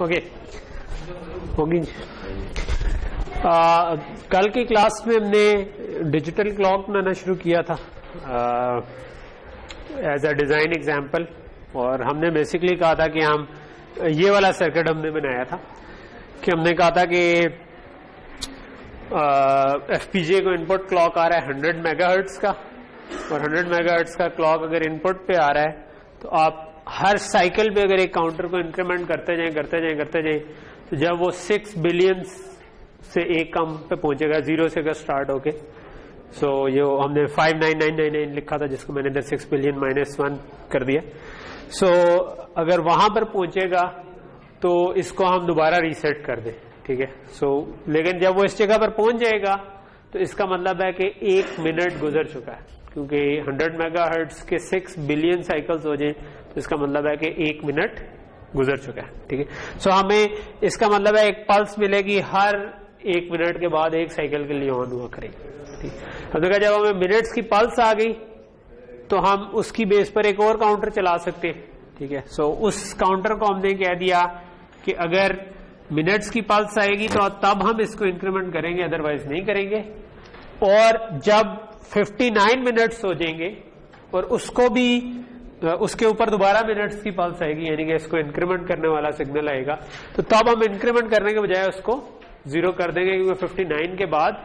Okay होगी। कल की क्लास में हमने डिजिटल क्लॉक बनाना शुरू किया था एज अ डिजाइन एग्जांपल, और हमने बेसिकली कहा था कि हम ये वाला सर्किट हमने बनाया था कि हमने कहा था कि एफपीजीए को इनपुट क्लॉक आ रहा है 100 मेगाहर्ट्ज का, और 100 मेगाहर्ट्ज का क्लॉक अगर इनपुट पे आ रहा है तो आप हर साइकिल पे अगर एक काउंटर को इंक्रीमेंट करते जाएं तो जब वो 6 बिलियन से एक कम पे पहुंचेगा, जीरो से अगर स्टार्ट होके, सो ये हमने 59999 लिखा था जिसको मैंने इधर 6 बिलियन -1 कर दिया। सो अगर वहां पर पहुंचेगा तो इसको हम दोबारा रीसेट कर दें, ठीक है। सो लेकिन जब वो इस जगह पर पहुंच जाएगा तो इसका मतलब है कि 1 मिनट गुजर चुका है, क्योंकि 100 मेगाहर्ट्ज के 6 बिलियन साइकिल्स हो जाए तो इसका मतलब है कि 1 मिनट गुजर चुका है, ठीक है। सो हमें इसका मतलब है एक पल्स मिलेगी हर 1 मिनट के बाद एक साइकिल के लिए ऑन हुआ करेगी, ठीक है। अब देखा जब हमें मिनट्स की पल्स आ गई तो हम उसकी बेस पर एक और काउंटर चला सकते हैं, ठीक है। सो उस काउंटर को हमने कह दिया कि अगर मिनट्स की पल्स आएगी तो तब हम इसको इंक्रीमेंट करेंगे, अदरवाइज नहीं करेंगे। और जब 59 मिनट्स हो जाएंगे और उसको भी उसके ऊपर दोबारा मिनट्स की पल्स आएगी, यानी कि इसको इंक्रीमेंट करने वाला सिग्नल आएगा, तो तब हम इंक्रीमेंट करने के बजाय उसको 0 कर देंगे, क्योंकि 59 के बाद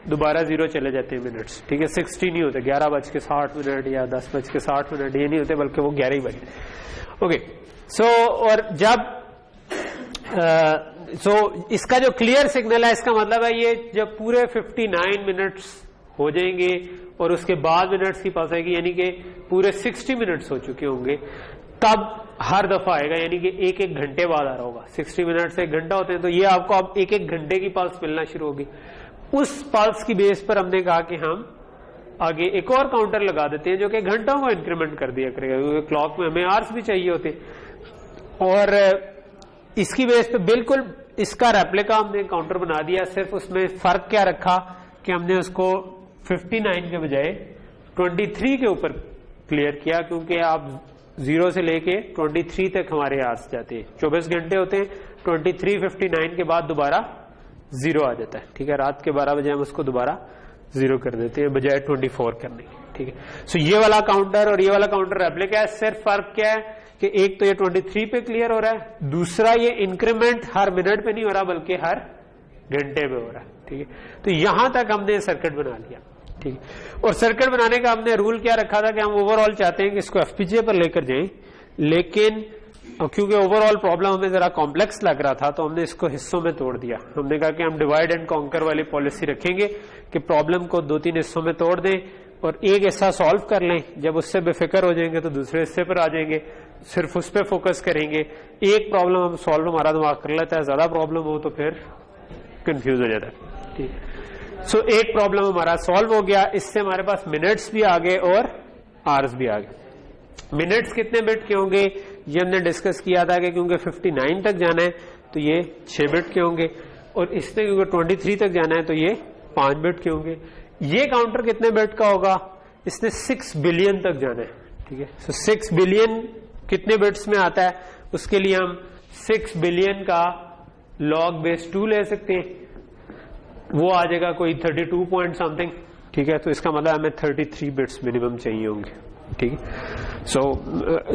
दोबारा 0 चले जाते हैं मिनट्स, ठीक है। 60 नहीं होते, 11:60 या 10:60 ये नहीं होते, बल्कि वो 11 ही बजे। ओके, सो और जब इसका जो क्लियर सिग्नल है, इसका मतलब है ये जब पूरे 59 मिनट्स हो जाएंगे और उसके बाद मिनट्स की पल्स आएगी, यानी कि पूरे 60 मिनट्स हो चुके होंगे, तब हर दफा आएगा, यानी कि 1-1 घंटे बाद आ रहा होगा। 60 मिनट से 1 घंटा होते हैं, तो ये आपको अब 1-1 घंटे की पल्स मिलना शुरू होगी। उस पल्स की बेस पर हमने कहा कि हम आगे एक और काउंटर लगा देते हैं जो कि घंटों को इंक्रीमेंट कर दिया करेगा, क्योंकि क्लॉक में हमें आवर्स भी चाहिए होते। और इसकी बेस पे बिल्कुल इसका रेप्लिका हमने काउंटर बना दिया, सिर्फ उसमें फर्क क्या रखा कि हमने उसको 59 के बजाय 23 के ऊपर क्लियर किया, क्योंकि आप 0 से लेके 23 तक हमारे आवर्स जाते हैं, 24 घंटे होते हैं। 23 59 के बाद दोबारा 0 आ जाता है, ठीक है। रात के 12 बजे हम उसको दोबारा 0 कर देते हैं बजाय 24 करने के, ठीक है। सो ये वाला काउंटर और ये वाला काउंटर रेप्लिका है। सिर्फ फर्क क्या है कि एक तो ये 23 पे क्लियर हो रहा है, दूसरा ये इंक्रीमेंट हर मिनट पे नहीं हो रहा बल्कि हर घंटे पे हो रहा है, ठीक है। तो यहां तक हमने सर्किट बना लिया, ठीक है। और सर्किट बनाने का हमने रूल क्या रखा था कि हम ओवरऑल चाहते हैं कि इसको एफपीजीए पर लेकर जाएं, लेकिन क्योंकि ओवरऑल प्रॉब्लम हमें जरा कॉम्प्लेक्स लग रहा था तो हमने इसको हिस्सों में तोड़ दिया। हमने कहा कि हम डिवाइड एंड कॉन्कर वाली पॉलिसी रखेंगे कि प्रॉब्लम को 2-3 हिस्सों में तोड़ दें और एक हिस्सा सॉल्व कर लें, जब उससे बेफिक्र हो जाएंगे तो दूसरे हिस्से पर आ जाएंगे, सिर्फ उस पर फोकस करेंगे। एक प्रॉब्लम हम सॉल्व हमारा दिमाग कर लेता है, ज्यादा प्रॉब्लम हो तो फिर कंफ्यूज हो जाता है, ठीक है। सो एक प्रॉब्लम हमारा सॉल्व हो गया, इससे हमारे पास मिनट्स भी आ गए और आवर्स भी आ गए। मिनट्स कितने बिट के होंगे ये हमने डिस्कस किया था कि क्योंकि 59 तक जाना है तो ये 6 बिट के होंगे, और इसने क्योंकि 23 तक जाना है तो ये 5 बिट के होंगे। ये काउंटर कितने बिट का होगा, इसने 6 बिलियन तक जाना है, ठीक है। सो 6 बिलियन कितने बिट्स में आता है, उसके लिए हम 6 बिलियन का log base 2 ले सकते हैं, वो आ जाएगा कोई 32 पॉइंट समथिंग, ठीक है। तो इसका मतलब हमें 33 बिट्स मिनिमम चाहिए होंगे, ठीक है। सो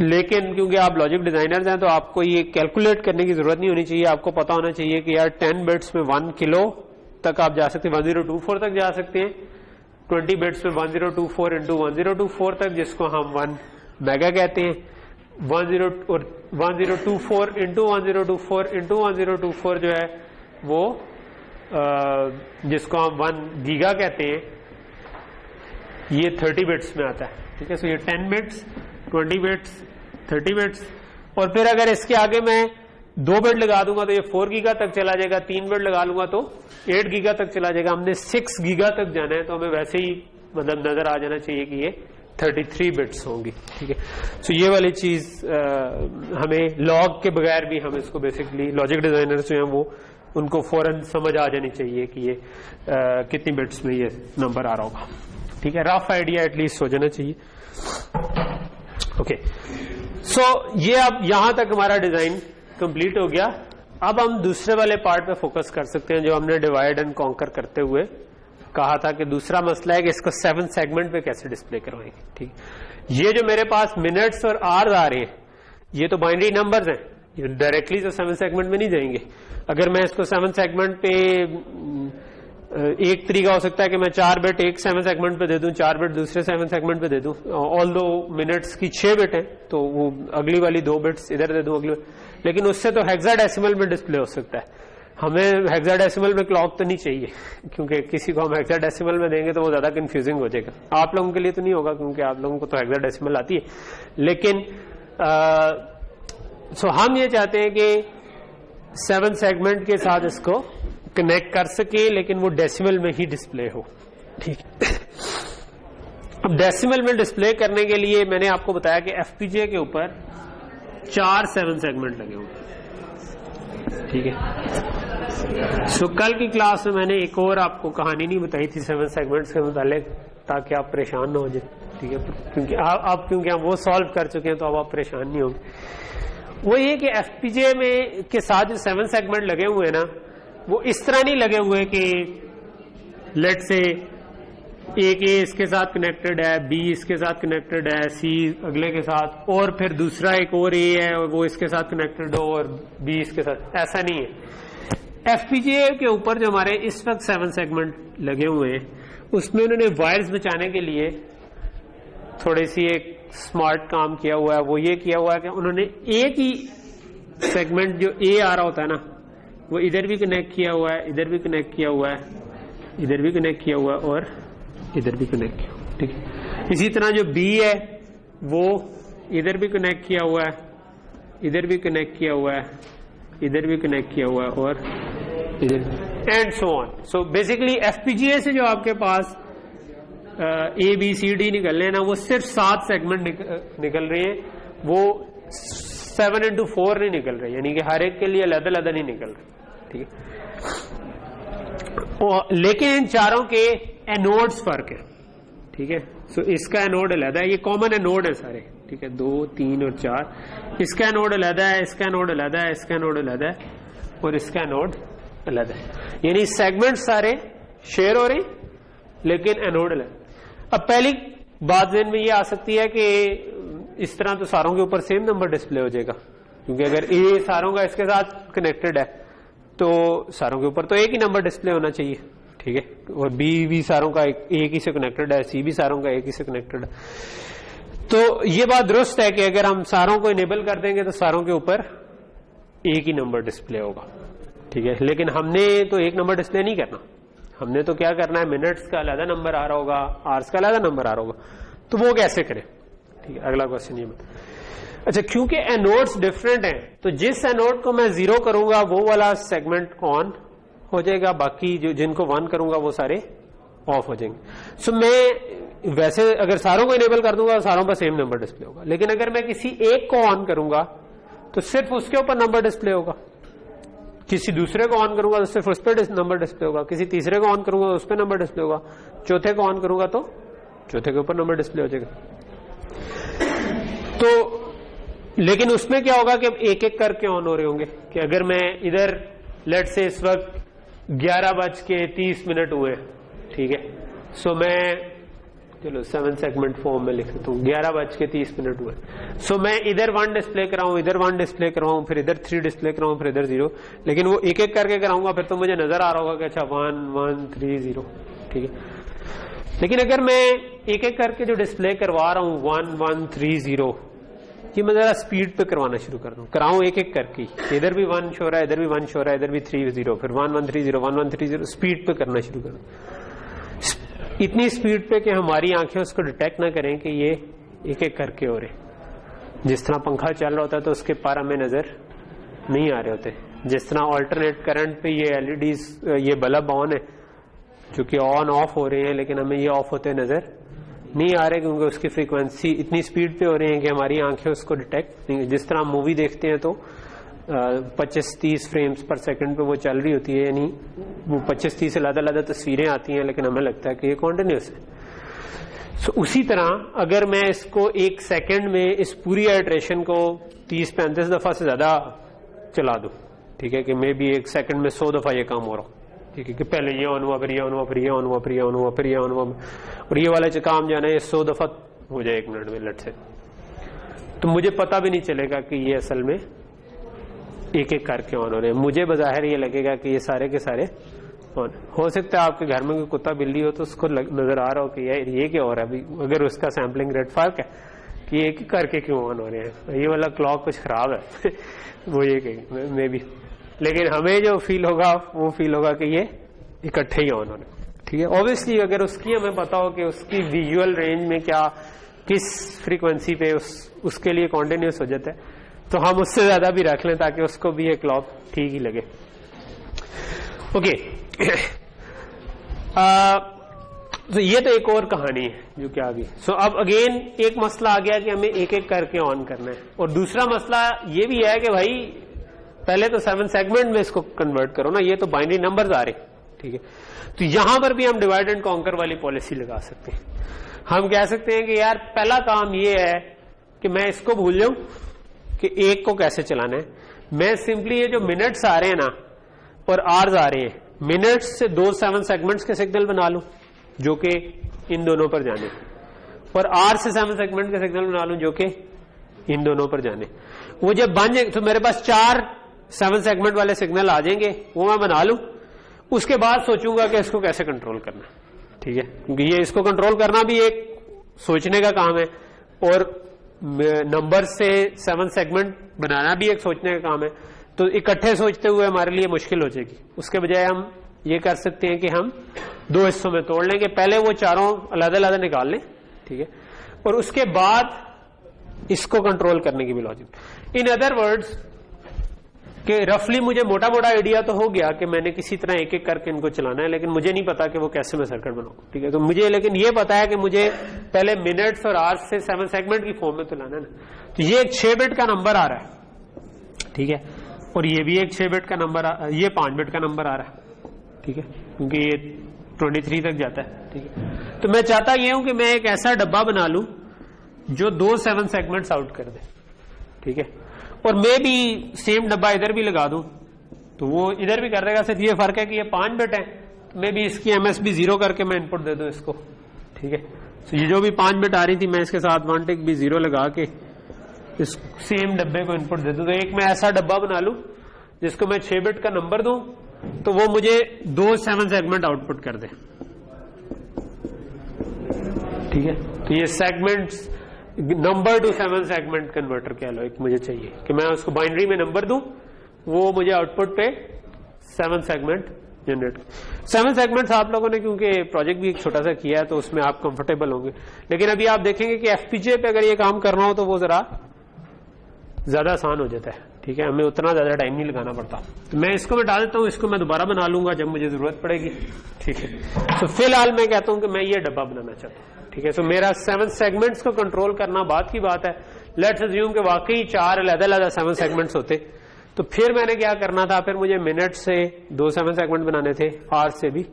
लेकिन क्योंकि आप लॉजिक डिजाइनर्स हैं तो आपको ये कैलकुलेट करने की जरूरत नहीं होनी चाहिए, आपको पता होना चाहिए कि यार 10 बिट्स में 1 किलो तक आप जा सकते हैं, 1024 तक जा सकते हैं। 20 बिट्स में 1024 इंटू 1024 तक, जिसको हम 1 मेगा कहते हैं। 1024 इंटू 1024 इंटू 1024 जो है वो जिसको हम 1 गीगा कहते हैं, ये 30 बिट्स में आता है, ठीक है। सो ये 10 बिट्स, 20 बिट्स, 30 बिट्स, और फिर अगर इसके आगे मैं 2 बिट लगा दूंगा तो ये 4 गीगा तक चला जाएगा, 3 बिट लगा लूंगा तो 8 गीगा तक चला जाएगा। हमने 6 गीगा तक जाना है तो हमें वैसे ही मतलब नजर आ जाना चाहिए कि ये 33 बिट्स होंगी, ठीक है। सो ये वाली चीज हमें लॉग के बगैर भी हम इसको बेसिकली लॉजिक डिजाइनर्स जो हैं वो उनको फौरन समझ आ जानी चाहिए कि ये कितनी बिट्स में ये नंबर आ रहा होगा, ठीक है। रफ आइडिया एटलीस्ट हो जाना चाहिए, ओके। सो ये अब यहां तक हमारा डिजाइन कंप्लीट हो गया। अब हम दूसरे वाले पार्ट पे फोकस कर सकते हैं जो हमने डिवाइड एंड कॉन्कर करते हुए कहा था कि दूसरा मसला है कि इसको 7 सेगमेंट पे कैसे डिस्प्ले करवाएंगे। ठीक, ये जो मेरे पास मिनट्स और आवर्स आ रहे हैं ये तो बाइनरी नंबर्स हैं, ये डायरेक्टली तो 7 सेगमेंट में नहीं जाएंगे। अगर मैं इसको 7 सेगमेंट पे एक तरीका हो सकता है कि मैं 4 बिट एक 7 सेगमेंट पे दे दूं, 4 बिट दूसरे 7 सेगमेंट पे दे दूं। ऑल दो मिनट्स की 6 बिट है तो वो अगली वाली 2 बिट्स इधर दे दूं अगली, लेकिन उससे तो हेक्साडेसिमल में डिस्प्ले हो सकता है। हमें हेक्साडेसिमल में क्लॉक तो नहीं चाहिए क्योंकि किसी को हम हेक्साडेसिमल में देंगे तो वो ज्यादा कंफ्यूजिंग हो जाएगा। आप लोगों के लिए तो नहीं होगा क्योंकि आप लोगों को तो हेक्साडेसिमल आती है, लेकिन हम ये चाहते हैं कि 7 सेगमेंट के साथ इसको कनेक्ट कर सके लेकिन वो डेसिमल में ही डिस्प्ले हो। ठीक, अब डेसिमल में डिस्प्ले करने के लिए मैंने आपको बताया कि एफपीजीए के ऊपर 4 7 सेगमेंट लगे हुए। ठीक है, सो कल की क्लास में मैंने एक और आपको कहानी नहीं बताई थी 7 सेगमेंट्स के मुतालिक ताकि आप परेशान ना हो जाए। ठीक है, क्योंकि हम वो सॉल्व कर चुके हैं तो अब आप परेशान नहीं होंगे। वो ये कि एफपीजीए में के साथ जो 7 सेगमेंट लगे हुए हैं ना वो इस तरह नहीं लगे हुए कि लेट से एक ए इसके साथ कनेक्टेड है, बी इसके साथ कनेक्टेड है, सी अगले के साथ, और फिर दूसरा एक और ए है और वो इसके साथ कनेक्टेड हो और बी इसके साथ, ऐसा नहीं है। एफपीजीए के ऊपर जो हमारे इस वक्त 7 सेगमेंट लगे हुए हैं उसमें उन्होंने वायर्स बचाने के लिए थोड़ी सी एक स्मार्ट काम किया हुआ है। वो ये किया हुआ है कि उन्होंने एक ही सेगमेंट जो ए आ रहा होता है ना वो इधर भी कनेक्ट किया हुआ है, इधर भी कनेक्ट किया हुआ है, इधर भी कनेक्ट किया हुआ है और इधर भी कनेक्ट किया हुआ है। ठीक है, इसी तरह जो बी है वो इधर भी कनेक्ट किया हुआ है, इधर भी कनेक्ट किया हुआ है, इधर भी कनेक्ट किया हुआ है और इधर and so on. So basically FPGA से जो आपके पास ए बी सी डी निकल रहे हैं ना वो सिर्फ 7 सेगमेंट निकल रहे हैं, वो 7x4 नहीं निकल रहे, यानी कि हर एक के लिए अलग अलग नहीं निकल रहे। ठीक है, लेकिन इन चारों के एनोड्स फर्क है। ठीक है, सो इसका एनोड अलग है, ये कॉमन एनोड है सारे। ठीक है, 2 3 और 4, इसका एनोड अलग है, इसका एनोड अलग है, इसका एनोड अलग है और इसका एनोड अलग है, यानी सेगमेंट सारे शेयर हो रहे लेकिन एनोड अलग। अब पहली बात ज़हन में ये आ सकती है कि इस तरह तो सारों के ऊपर सेम नंबर डिस्प्ले हो जाएगा, क्योंकि अगर ए सारों का इसके साथ कनेक्टेड है तो सारों के ऊपर तो एक ही नंबर डिस्प्ले होना चाहिए। ठीक है, और बी भी सारों का एक ही से कनेक्टेड है, सी भी सारों का एक ही से कनेक्टेड है। तो ये बात दुरुस्त है कि अगर हम सारों को इनेबल कर देंगे तो सारों के ऊपर एक ही नंबर डिस्प्ले होगा। ठीक है, लेकिन हमने तो एक नंबर डिस्प्ले नहीं करना, हमने तो क्या करना है, मिनट्स का अलग नंबर आ रहा होगा, आवर्स का अलग नंबर आ रहा होगा, तो वो कैसे करें। ठीक है, अगला क्वेश्चन ये अच्छा, क्योंकि एनोड्स डिफरेंट हैं तो जिस एनोड को मैं 0 करूंगा वो वाला सेगमेंट ऑन हो जाएगा, बाकी जो जिनको 1 करूंगा वो सारे ऑफ हो जाएंगे। सो मैं वैसे अगर सारों को इनेबल कर दूंगा तो सारों पर सेम नंबर डिस्प्ले होगा, लेकिन अगर मैं किसी एक को ऑन करूंगा तो सिर्फ उसके ऊपर नंबर डिस्प्ले होगा, किसी दूसरे को ऑन करूंगा तो सिर्फ उस पर नंबर डिस्प्ले होगा, किसी तीसरे को ऑन करूंगा तो उस पर नंबर डिस्प्ले होगा, चौथे को ऑन करूंगा तो चौथे के ऊपर नंबर डिस्प्ले हो जाएगा। तो लेकिन उसमें क्या होगा कि अब एक एक करके ऑन हो रहे होंगे कि अगर मैं इधर लेट से इस वक्त 11:30 हुए, ठीक है, सो मैं चलो 7 सेगमेंट फॉर्म में लिख देता हूँ, 11:30 हुए, सो मैं इधर 1 डिस्प्ले कराऊं, इधर 1 डिस्प्ले कराऊं, फिर इधर 3 डिस्प्ले कराऊं, फिर इधर 0, लेकिन वो एक एक करके कराऊंगा फिर तो मुझे नजर आ रहा होगा कि अच्छा 1 1 3 0। ठीक है, लेकिन अगर मैं एक एक करके जो डिस्प्ले करवा रहा हूं 1 1 3 0, कि मैं जरा स्पीड पे करवाना शुरू कर दूं, कराऊं एक एक करके, इधर भी 1 शो रहा है, इधर भी 1 शो रहा है, इधर भी 3 0, फिर 1 1 3 0 1 1 3 0, स्पीड पे करना शुरू कर दूं, इतनी स्पीड पे कि हमारी आंखें उसको डिटेक्ट ना करें कि ये एक एक करके हो रहे। जिस तरह पंखा चल रहा होता है तो उसके पार हमें नजर नहीं आ रहे होते, जिस तरह ऑल्टरनेट करंट पे ये एलईडीज ये बल्ब ऑन है जो कि ऑन ऑफ हो रहे हैं, लेकिन हमें ये ऑफ होते नजर नहीं आ रहे क्योंकि उसकी फ्रीक्वेंसी इतनी स्पीड पे हो रही है कि हमारी आंखें उसको डिटेक्ट नहीं। जिस तरह मूवी देखते हैं तो 25-30 फ्रेम्स पर सेकंड पे वो चल रही होती है, यानी वो 25-30 अलग-अलग तस्वीरें आती हैं लेकिन हमें लगता है कि ये कॉन्टिन्यूस है। सो उसी तरह अगर मैं इसको एक सेकंड में इस पूरी आइट्रेशन को 30-35 दफा से ज्यादा चला दूं, ठीक है, कि मे बी 1 सेकंड में 100 दफा ये काम हो रहा हो, ठीक है, कि पहले ये ऑन हुआ, फिर ये ऑन हुआ, फिर ये ऑन हुआ, फिर ये ऑन हुआ, फिर ये ऑन हुआ, और ये वाला काम जो है ना ये 100 दफा हो जाए 1 मिनट में लट से, तो मुझे पता भी नहीं चलेगा कि ये असल में एक एक करके ऑन हो रहे हैं। मुझे बज़ाहिर ये लगेगा कि ये सारे के सारे ऑन। हो सकता है आपके घर में कोई कुत्ता बिल्ली हो तो उसको नजर आ रहा हो कि यार ये क्या हो रहा है अभी, अगर उसका सैम्पलिंग रेट फर्क है कि एक ही करके क्यों ऑन हो रहे हैं, ये वाला क्लॉक कुछ खराब है वो ये कहेंगे मे बी, लेकिन हमें जो फील होगा वो फील होगा कि ये इकट्ठे ही ऑन हो रहे हैं, ठीक है। ऑब्वियसली अगर उसकी हमें पता हो कि उसकी विजुअल रेंज में क्या किस फ्रीक्वेंसी पे उसके लिए कॉन्टिन्यूस हो जाता है तो हम उससे ज्यादा भी रख लें ताकि उसको भी ये क्लॉक ठीक ही लगे। ओके तो ये तो एक और कहानी है जो कि आ गई। सो अब अगेन एक मसला आ गया कि हमें एक एक करके ऑन करना है, और दूसरा मसला ये भी है कि भाई पहले तो 7 सेगमेंट में इसको कन्वर्ट करो ना, ये तो बाइनरी नंबर्स आ रहे, ठीक है। तो यहां पर भी हम डिवाइड एंड कॉन्कर वाली पॉलिसी लगा सकते हैं। हम कह सकते हैं कि यार पहला काम ये है कि मैं इसको भूल जाऊं कि एक को कैसे चलाना है, मैं सिंपली ये जो मिनट्स आ रहे हैं ना और आवर्स आ रहे हैं, मिनट्स से 2 7 सेगमेंट्स के सिग्नल बना लूं जो कि इन दोनों पर जाने, और आर से 7 सेगमेंट के सिग्नल बना लूं जो कि इन दोनों पर जाने। वो जब बन जाए तो मेरे पास 4 7 सेगमेंट वाले सिग्नल आ जाएंगे, वो मैं बना लूं। उसके बाद सोचूंगा कि इसको कैसे कंट्रोल करना, ठीक है, क्योंकि ये इसको कंट्रोल करना भी एक सोचने का काम है और नंबर से 7 सेगमेंट बनाना भी एक सोचने का काम है। तो इकट्ठे सोचते हुए हमारे लिए मुश्किल हो जाएगी, उसके बजाय हम ये कर सकते हैं कि हम 2 हिस्सों में तोड़ लेंगे, पहले वो चारों अलग अलग निकाल लें, ठीक है, और उसके बाद इसको कंट्रोल करने की भी लॉजिक। इन अदर वर्ड्स कि रफली मुझे मोटा मोटा आइडिया तो हो गया कि मैंने किसी तरह एक एक करके इनको चलाना है, लेकिन मुझे नहीं पता कि वो कैसे मैं सर्किट बनाऊं, ठीक है। तो मुझे लेकिन ये पता है कि मुझे पहले मिनट्स और आवर्स से 7 सेगमेंट की फॉर्म में तो लाना है ना। तो ये एक 6 बिट का नंबर आ रहा है, ठीक है, और ये भी एक 6 बिट का नंबर, ये 5 बिट का नंबर आ रहा है, ठीक है, क्योंकि ये 23 तक जाता है, ठीक है। तो मैं चाहता ये हूं कि मैं एक ऐसा डब्बा बना लूं जो 2 7 सेगमेंट्स आउट कर दे, ठीक है, और मैं भी सेम डब्बा इधर भी लगा दूं तो वो इधर भी कर देगा। सिर्फ ये फर्क है कि ये 5 बिट है, तो मैं भी इसकी MSB 0 करके मैं इनपुट दे दूं इसको, ठीक है। तो ये जो भी 5 बिट आ रही थी मैं इसके साथ 1 टिक भी 0 लगा के इस सेम डब्बे को इनपुट दे दूं। तो एक मैं ऐसा डब्बा बना लूं जिसको मैं 6 बिट का नंबर दूं तो वो मुझे 2 7 सेगमेंट आउटपुट कर दे, ठीक है। तो ये segments number two 7 segment converter कह लो एक मुझे चाहिए कि मैं उसको बाइनरी में नंबर दूं, वो मुझे आउटपुट पे 7 सेगमेंट जनरेट। 7 सेगमेंट्स आप लोगों ने क्योंकि प्रोजेक्ट भी एक छोटा सा किया है तो उसमें आप कंफर्टेबल होंगे, लेकिन अभी आप देखेंगे कि FPGA पे अगर ये काम करना हो तो वो जरा ज्यादा आसान हो जाता है, ठीक है, हमें उतना ज्यादा टाइम नहीं लगाना पड़ता। तो मैं इसको मिटा देता हूं, इसको मैं दोबारा बना लूंगा जब मुझे जरूरत पड़ेगी, ठीक है। तो फिलहाल मैं कहता हूं कि मैं ये डब्बा बनाना चाहता हूं, ठीक है। सो मेरा 7 सेगमेंट्स को कंट्रोल करना बात की बात है। लेट्स अज्यूम कि वाकई 4 अलग-अलग 7 सेगमेंट्स होते तो फिर मैंने क्या करना था, फिर मुझे मिनट से 2 7 सेगमेंट बनाने थे, आवर से भी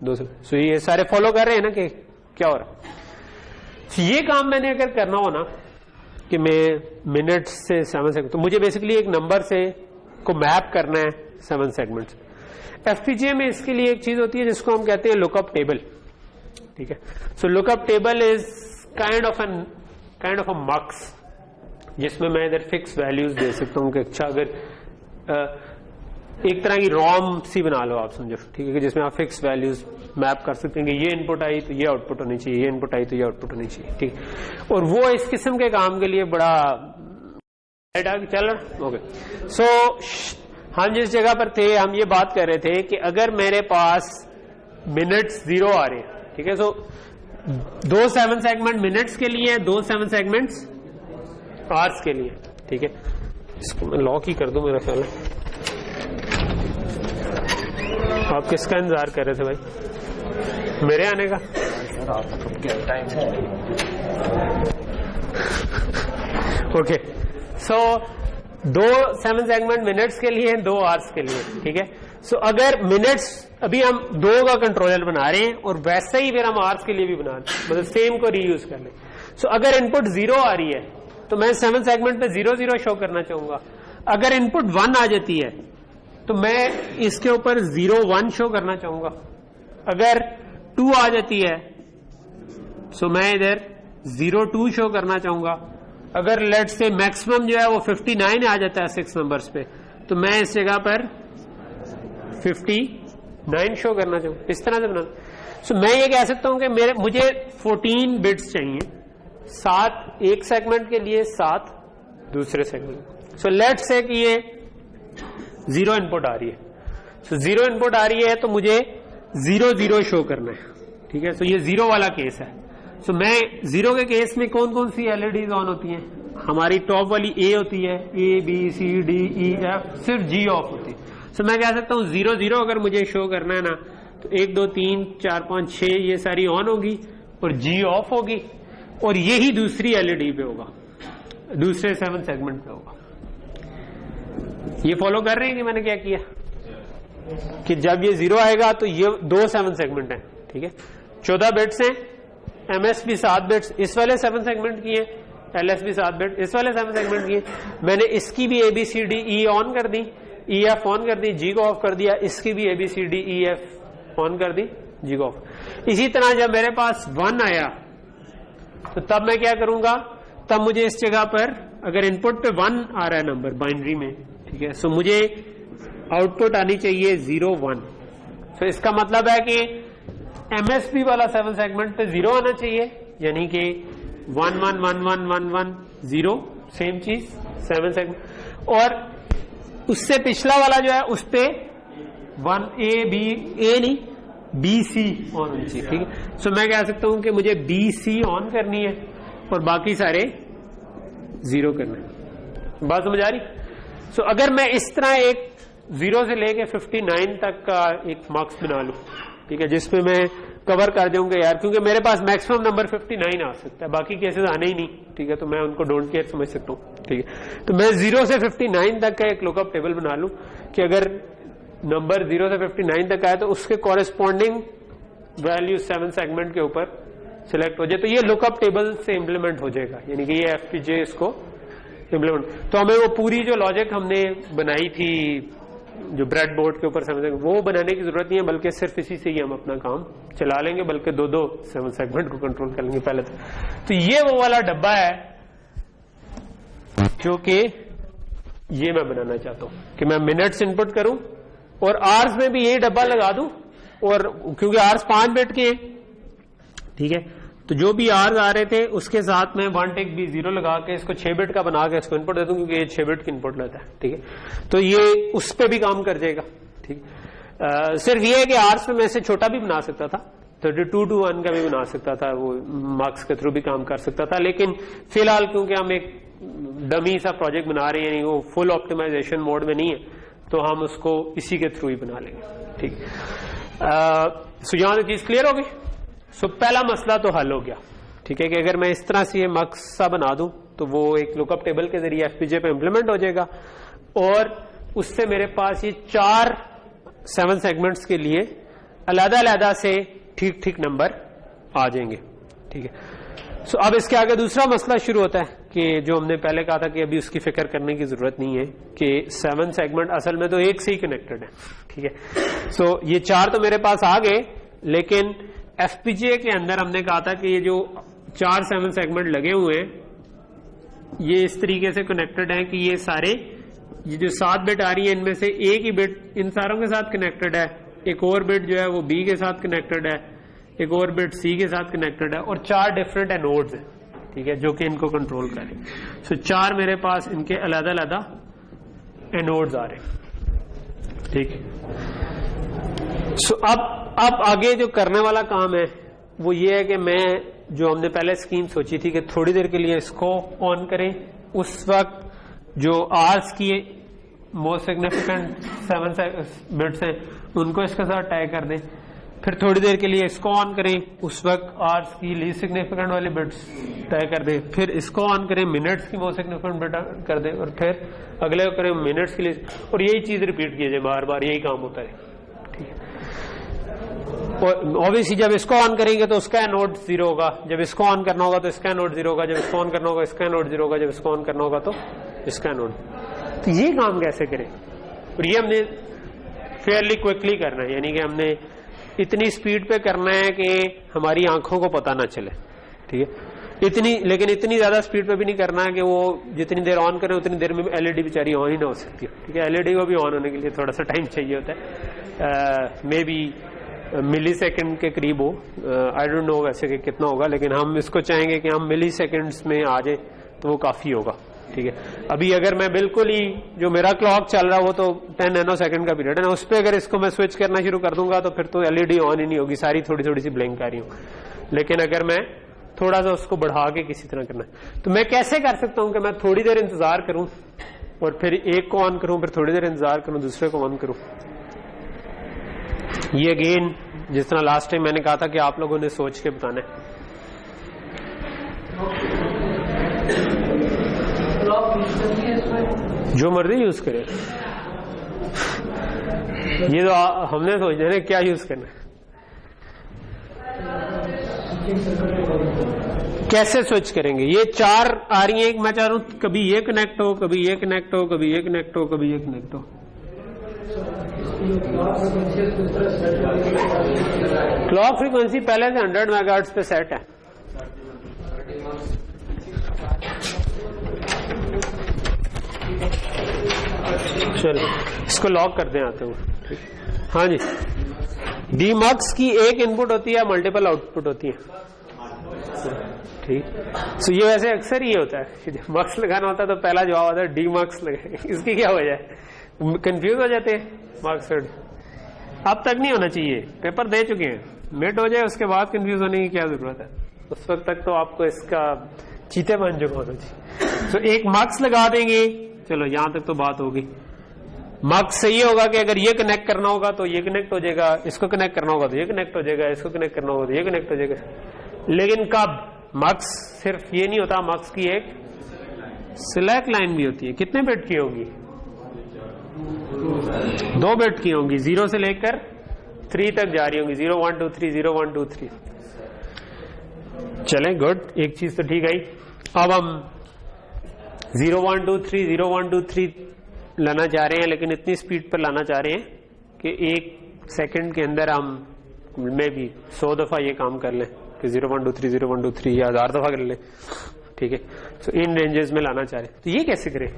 2 सेगमेंट। सो ये सारे फॉलो कर रहे हैं ना कि क्या हो रहा है। ये काम मैंने अगर करना हो ना कि मैं मिनट से 7 सेगमेंट, तो मुझे बेसिकली एक नंबर से को मैप करना है 7 सेगमेंट्स। FPGA में इसके लिए एक चीज होती है जिसको हम कहते हैं लुकअप टेबल, ठीक है। So lookup table is kind of a mux जिसमें मैं इधर फिक्स वैल्यूज दे सकता हूं कि अच्छा अगर एक तरह की रॉम सी बना लो आप समझो, ठीक है, कि जिसमें आप फिक्स वैल्यूज मैप कर सकते हैं कि ये इनपुट आई तो ये आउटपुट होनी चाहिए, ये इनपुट आई तो ये आउटपुट होनी चाहिए, ठीक। और वो इस किस्म के काम के लिए बड़ा चल रहा। ओके, सो हम जिस जगह पर थे हम ये बात कर रहे थे कि अगर मेरे पास मिनट्स 0 आ रहे हैं, ठीक है, सो 2 7 सेगमेंट मिनट्स के लिए, 2 7 सेगमेंट्स आवर्स के लिए, ठीक है। इसको मैं लॉक ही कर दूं मेरा ख्याल है। आप किसका इंतजार कर रहे थे भाई, मेरे आने का? ओके, सो 2 7 सेगमेंट मिनट्स के लिए, 2 आवर्स के लिए, ठीक है। सो अगर मिनट्स अभी हम 2 का कंट्रोलर बना रहे हैं और वैसे ही फिर हम आवर्स के लिए भी बना रहे हैं, मतलब सेम को रीयूज कर लें। सो अगर इनपुट 0 आ रही है तो मैं 7 सेगमेंट पे 0 0 शो करना चाहूंगा, अगर इनपुट 1 आ जाती है तो मैं इसके ऊपर 0 1 शो करना चाहूंगा। अगर 2 आ जाती है सो मैं इधर 0 2 शो करना चाहूंगा। अगर लेट से मैक्सिमम जो है वो 59 आ जाता है 6 नंबर्स पे तो मैं इस जगह पर 59 शो करना चाहूंगा। इस तरह से बना सो मैं ये कह सकता हूं कि मुझे 14 बिट्स चाहिए, 7 एक सेगमेंट के लिए, 7 दूसरे सेगमेंट। सो लेट्स से कि ये 0 इनपुट आ रही है, सो 0 इनपुट आ रही है तो मुझे 0 0 शो करना है। ठीक है, सो ये 0 वाला केस है। सो मैं 0 के केस में कौन कौन सी एलईडीज ऑन होती हैं? हमारी टॉप वाली ए होती है, A B C D E F, सिर्फ जी ऑफ होती है। सो मैं कह सकता हूं 0 0 अगर मुझे शो करना है ना तो 1 2 3 4 5 6 ये सारी ऑन होगी और जी ऑफ होगी, और यही दूसरी एलईडी पे होगा, दूसरे 7 सेगमेंट पे होगा। ये फॉलो कर रहे हैं कि मैंने क्या किया कि जब ये 0 आएगा तो ये 2 7 सेगमेंट हैं। ठीक है, 14 बिट्स हैं, एमएस भी 7 बिट्स इस वाले 7 सेगमेंट की है, एलएस भी 7 बिट इस वाले 7 सेगमेंट की है। मैंने इसकी भी एबीसीडी ई ऑन कर दी, ई एफ ऑन कर दी, जी को ऑफ कर दिया, इसकी भी एबीसीडी ई एफ ऑन कर दी, जी को ऑफ। इसी तरह जब मेरे पास 1 आया तो तब मैं क्या करूंगा, तब मुझे इस जगह पर अगर इनपुट पे 1 आ रहा है नंबर बाइनरी में, ठीक है, सो मुझे आउटपुट आनी चाहिए 0 1। सो इसका मतलब है कि एमएसपी वाला 7 सेगमेंट पे 0 आना चाहिए, यानी कि 1 1 1 1 1 1 0 सेम चीज 7 सेगमेंट, और उससे पिछला वाला जो है उस पे 1 ए बी, ए नहीं बी सी ऑन होनी चाहिए। ठीक है, सो मैं कह सकता हूं कि मुझे बी सी ऑन करनी है और बाकी सारे 0 करने। बात समझ आ रही? सो अगर मैं इस तरह एक 0 से लेके 59 तक का एक मार्क्स बना लूं, ठीक है, जिसमें मैं कवर कर जाऊंगा यार, क्योंकि मेरे पास मैक्सिमम नंबर 59 आ सकता है, बाकी केसेस आने ही नहीं। ठीक है, तो मैं उनको डोंट केयर समझ सकता हूं। ठीक है, तो मैं 0 से 59 तक का एक लुकअप टेबल बना लूं कि अगर नंबर 0 से 59 तक आए तो उसके कॉरेस्पॉन्डिंग वैल्यू 7 सेगमेंट के ऊपर सिलेक्ट हो जाए, तो ये लुकअप टेबल से इंप्लीमेंट हो जाएगा, यानी कि ये एफपीजे इसको इंप्लीमेंट। तो हमें वो पूरी जो लॉजिक हमने बनाई थी जो ब्रेड बोर्ड के ऊपर समझ, वो बनाने की जरूरत नहीं है, बल्कि सिर्फ इसी से ही हम अपना काम चला लेंगे, बल्कि 2 7 सेगमेंट को कंट्रोल कर लेंगे पहले तो ये वो वाला डब्बा है जो कि ये मैं बनाना चाहता हूं कि मैं मिनट्स इनपुट करूं और आवर्स में भी यही डब्बा लगा दूं, और क्योंकि आवर्स 5 बिट के हैं, ठीक है, तो जो भी आवर्स आ रहे थे उसके साथ में 1 टिक भी 0 लगा के इसको 6 बिट का बना के इसको इनपुट दे दूं, क्योंकि ये 6 बिट की इनपुट लेता है। ठीक है, तो ये उस पर भी काम कर जाएगा। ठीक, सिर्फ ये है कि आवर्स में मैं इसे छोटा भी बना सकता था, 32 to 1 का भी बना सकता था, वो मार्क्स के थ्रू भी काम कर सकता था, लेकिन फिलहाल क्योंकि हम एक डमी सा प्रोजेक्ट बना रहे हैं, वो फुल ऑप्टिमाइजेशन मोड में नहीं है, तो हम उसको इसी के थ्रू ही बना लेंगे। ठीक, सो यहां से चीज क्लियर हो गई। सो पहला मसला तो हल हो गया। ठीक है, कि अगर मैं इस तरह से ये मार्क्स सा बना दूं तो वो एक लुकअप टेबल के जरिए एफपीजे पे इंप्लीमेंट हो जाएगा, और उससे मेरे पास ये 4 7 सेगमेंट्स के लिए अलग-अलग से ठीक ठीक नंबर आ जाएंगे। ठीक है, सो अब इसके आगे दूसरा मसला शुरू होता है कि जो हमने पहले कहा था कि अभी उसकी फिक्र करने की जरूरत नहीं है कि 7 सेगमेंट असल में तो एक से ही कनेक्टेड है। ठीक है, सो ये 4 तो मेरे पास आ गए, लेकिन एफपीजीए के अंदर हमने कहा था कि ये जो 4 7 सेगमेंट लगे हुए हैं ये इस तरीके से कनेक्टेड हैं कि ये सारे, ये जो 7 बिट आ रही है इनमें से एक ही बिट इन सारों के साथ कनेक्टेड है, एक और बिट जो है वो बी के साथ कनेक्टेड है, एक और बिट सी के साथ कनेक्टेड है, और 4 डिफरेंट एनोड्स हैं। ठीक है, जो कि इनको कंट्रोल करें। सो 4 मेरे पास इनके अलग-अलग एनोड्स आ रहे हैं। ठीक है, सो अब आगे जो करने वाला काम है वो ये है कि मैं जो हमने पहले स्कीम सोची थी कि थोड़ी देर के लिए इसको ऑन करें, उस वक्त जो आर्स की मोस्ट सिग्निफिकेंट 7 बिट्स हैं उनको इसके साथ टाई कर दें, फिर थोड़ी देर के लिए इसको ऑन करें, उस वक्त आवर्स की लीस्ट सिग्निफिकेंट वाली बिट्स तय कर दें, फिर इसको ऑन करें, मिनट्स की मोस्ट सिग्निफिकेंट बिट कर दें, और फिर अगले को करें मिनट्स की लिस्ट, और यही चीज रिपीट कीजिए बार बार, यही काम होता है। ठीक है, और ऑब्वियसली जब इसको ऑन करेंगे तो उसका नोड 0 होगा, जब इसको ऑन करना होगा तो इसका नोड 0 होगा, जब इसको ऑन करना होगा इसका नोड 0 होगा, जब इसको ऑन करना होगा तो इसका नोड। तो ये काम कैसे करें? और ये हमने फेयरली क्विकली करना है, यानी कि हमने इतनी स्पीड पे करना है कि हमारी आंखों को पता ना चले, ठीक है। लेकिन इतनी ज्यादा स्पीड पे भी नहीं करना है कि वो जितनी देर ऑन करें उतनी देर में एलईडी बेचारी ऑन ही ना हो सकती है, ठीक है। एलईडी को भी ऑन होने के लिए थोड़ा सा टाइम चाहिए होता है, मे बी मिली सेकेंड के करीब हो, आई डोंट नो वैसे कि कितना होगा, लेकिन हम इसको चाहेंगे कि हम मिली सेकेंड्स में आ जाए तो वो काफी होगा, ठीक है। अभी अगर मैं बिल्कुल ही जो मेरा क्लॉक चल रहा है वो तो 10 नैनो सेकंड का पीरियड है ना, उस पर अगर इसको मैं स्विच करना शुरू कर दूंगा तो फिर तो एलईडी ऑन ही नहीं होगी, सारी थोड़ी थोड़ी सी ब्लिंक आ रही हूँ। लेकिन अगर मैं थोड़ा सा उसको बढ़ा के किसी तरह करना है तो मैं कैसे कर सकता हूं कि मैं थोड़ी देर इंतजार करूं और फिर एक को ऑन करूं, फिर थोड़ी देर इंतजार करूं, दूसरे को ऑन करूं। ये अगेन जिस तरह लास्ट टाइम मैंने कहा था कि आप लोगों ने सोच के बताना है। जो मर्जी यूज करे, ये तो हमने सोचना है क्या यूज करना है, कैसे स्विच करेंगे। ये 4 आ रही है, मैं चाह रहा हूं कभी ये कनेक्ट हो, कभी ये कनेक्ट हो, कभी ये कनेक्ट हो, कभी ये कनेक्ट हो। क्लॉक फ्रीक्वेंसी पहले से 100 मेगाहर्ट्ज पे सेट है। चलो इसको लॉक कर दें, आते हुए। हाँ जी, डीमक्स की एक इनपुट होती है, मल्टीपल आउटपुट होती है, ठीक। तो ये वैसे अक्सर ये होता है, जब मक्स लगाना होता है तो पहला जवाब आता है डीमक्स लगे। इसकी क्या वजह है? कंफ्यूज हो जाते हैं मार्क्स। अब तक नहीं होना चाहिए, पेपर दे चुके हैं, मिड हो जाए उसके बाद कंफ्यूज होने की क्या जरूरत है। उस वक्त तक तो आपको इसका चीते बन चुका होना चाहिए। तो एक मार्क्स लगा देंगे, चलो यहां तक तो बात होगी। मार्क्स से ये होगा कि अगर ये कनेक्ट करना होगा तो ये कनेक्ट हो जाएगा, इसको कनेक्ट करना होगा तो ये कनेक्ट हो जाएगा, इसको कनेक्ट करना होगा तो ये कनेक्ट हो जाएगा। लेकिन कब? मार्क्स सिर्फ ये नहीं होता, मार्क्स की एक सिलेक्ट लाइन भी होती है। कितने बिट की होगी? 2 बिट की होंगी, 0 से लेकर 3 तक जा रही होंगी, 0 1 2 3 0 1 2 3। चलें, गुड, एक चीज तो ठीक आई। अब हम 0 1 2 3 0 1 2 3 लाना चाह रहे हैं, लेकिन इतनी स्पीड पर लाना चाह रहे हैं कि 1 सेकंड के अंदर हम में भी 100 दफा ये काम कर लें कि 0 1 2 3 0 1 2 3 या 1000 दफा कर लें, ठीक है। तो इन रेंजेस में लाना चाह रहे हैं, तो ये कैसे करें?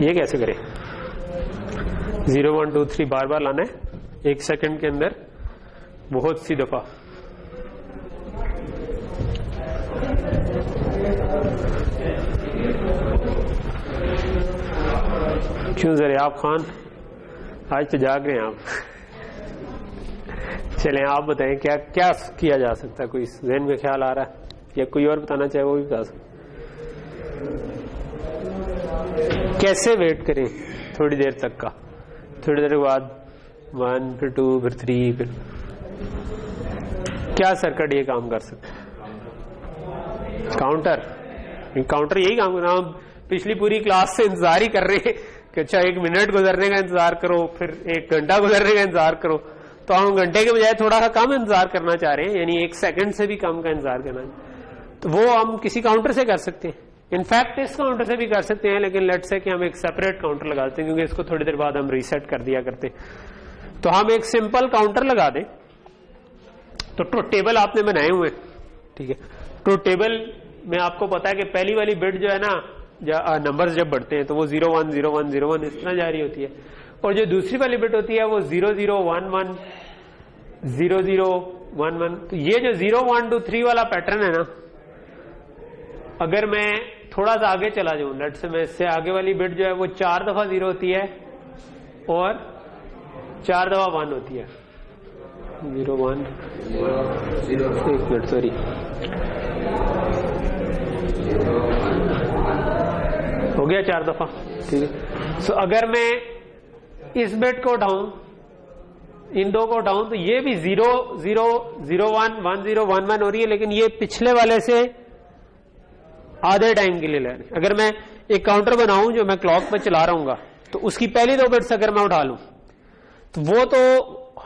ये कैसे करें? 0 1 2 3 बार बार लाना है 1 सेकंड के अंदर, बहुत सी दफा। क्यों ज़रियाब खान, आज तो जाग रहे हैं आप। चलें आप बताएं क्या क्या किया जा सकता है, कोई ज़हन में ख्याल आ रहा है या कोई और बताना चाहे वो भी बता सकते। कैसे वेट करें थोड़ी देर तक का, थोड़ी देर के बाद 1 फिर 2 फिर 3 फिर क्या सर्किट ये काम कर सकते हैं? काउंटर यही काम करना। हम पिछली पूरी क्लास से इंतजार ही कर रहे हैं कि अच्छा 1 मिनट गुजरने का इंतजार करो, फिर 1 घंटा गुजरने का इंतजार करो, तो हम घंटे के बजाय थोड़ा सा कम इंतजार करना चाह रहे हैं, यानी 1 सेकंड से भी कम का इंतजार करना है। तो वो हम किसी काउंटर से कर सकते हैं, इनफैक्ट इस काउंटर से भी कर सकते हैं, लेकिन लेट्स से कि हम एक सेपरेट काउंटर लगा देते हैं, क्योंकि इसको थोड़ी देर बाद हम रीसेट कर दिया करते। तो हम एक सिंपल काउंटर लगा दें। तो ट्रुथ टेबल आपने बनाए हुए, ठीक है। ट्रुथ टेबल में आपको पता है कि पहली वाली बिट जो है ना, नंबर्स जब बढ़ते हैं तो वो 0 1 0 1 0 1 इस तरह जारी होती है, और जो दूसरी वाली बिट होती है वो 0 0 1 1 0 0 1 1। तो ये जो 0 1 2 3 वाला पैटर्न है ना, अगर मैं थोड़ा सा आगे चला जाऊं, लेट से मैं इससे आगे वाली बिट जो है वो 4 दफा 0 होती है और 4 दफा 1 होती है। 0 1 एक मिनट, सॉरी, हो गया 4 दफा, ठीक है। सो अगर मैं इस बिट को उठाऊं, इन दो को उठाऊं, तो ये भी 0 0 0 1 1 0 1 1 हो रही है, लेकिन ये पिछले वाले से आधे टाइम के लिए ले रहे हैं। अगर मैं एक काउंटर बनाऊं जो मैं क्लॉक पे चला रहा हूँ, तो उसकी पहली 2 बिट्स अगर मैं उठा लूं तो वो तो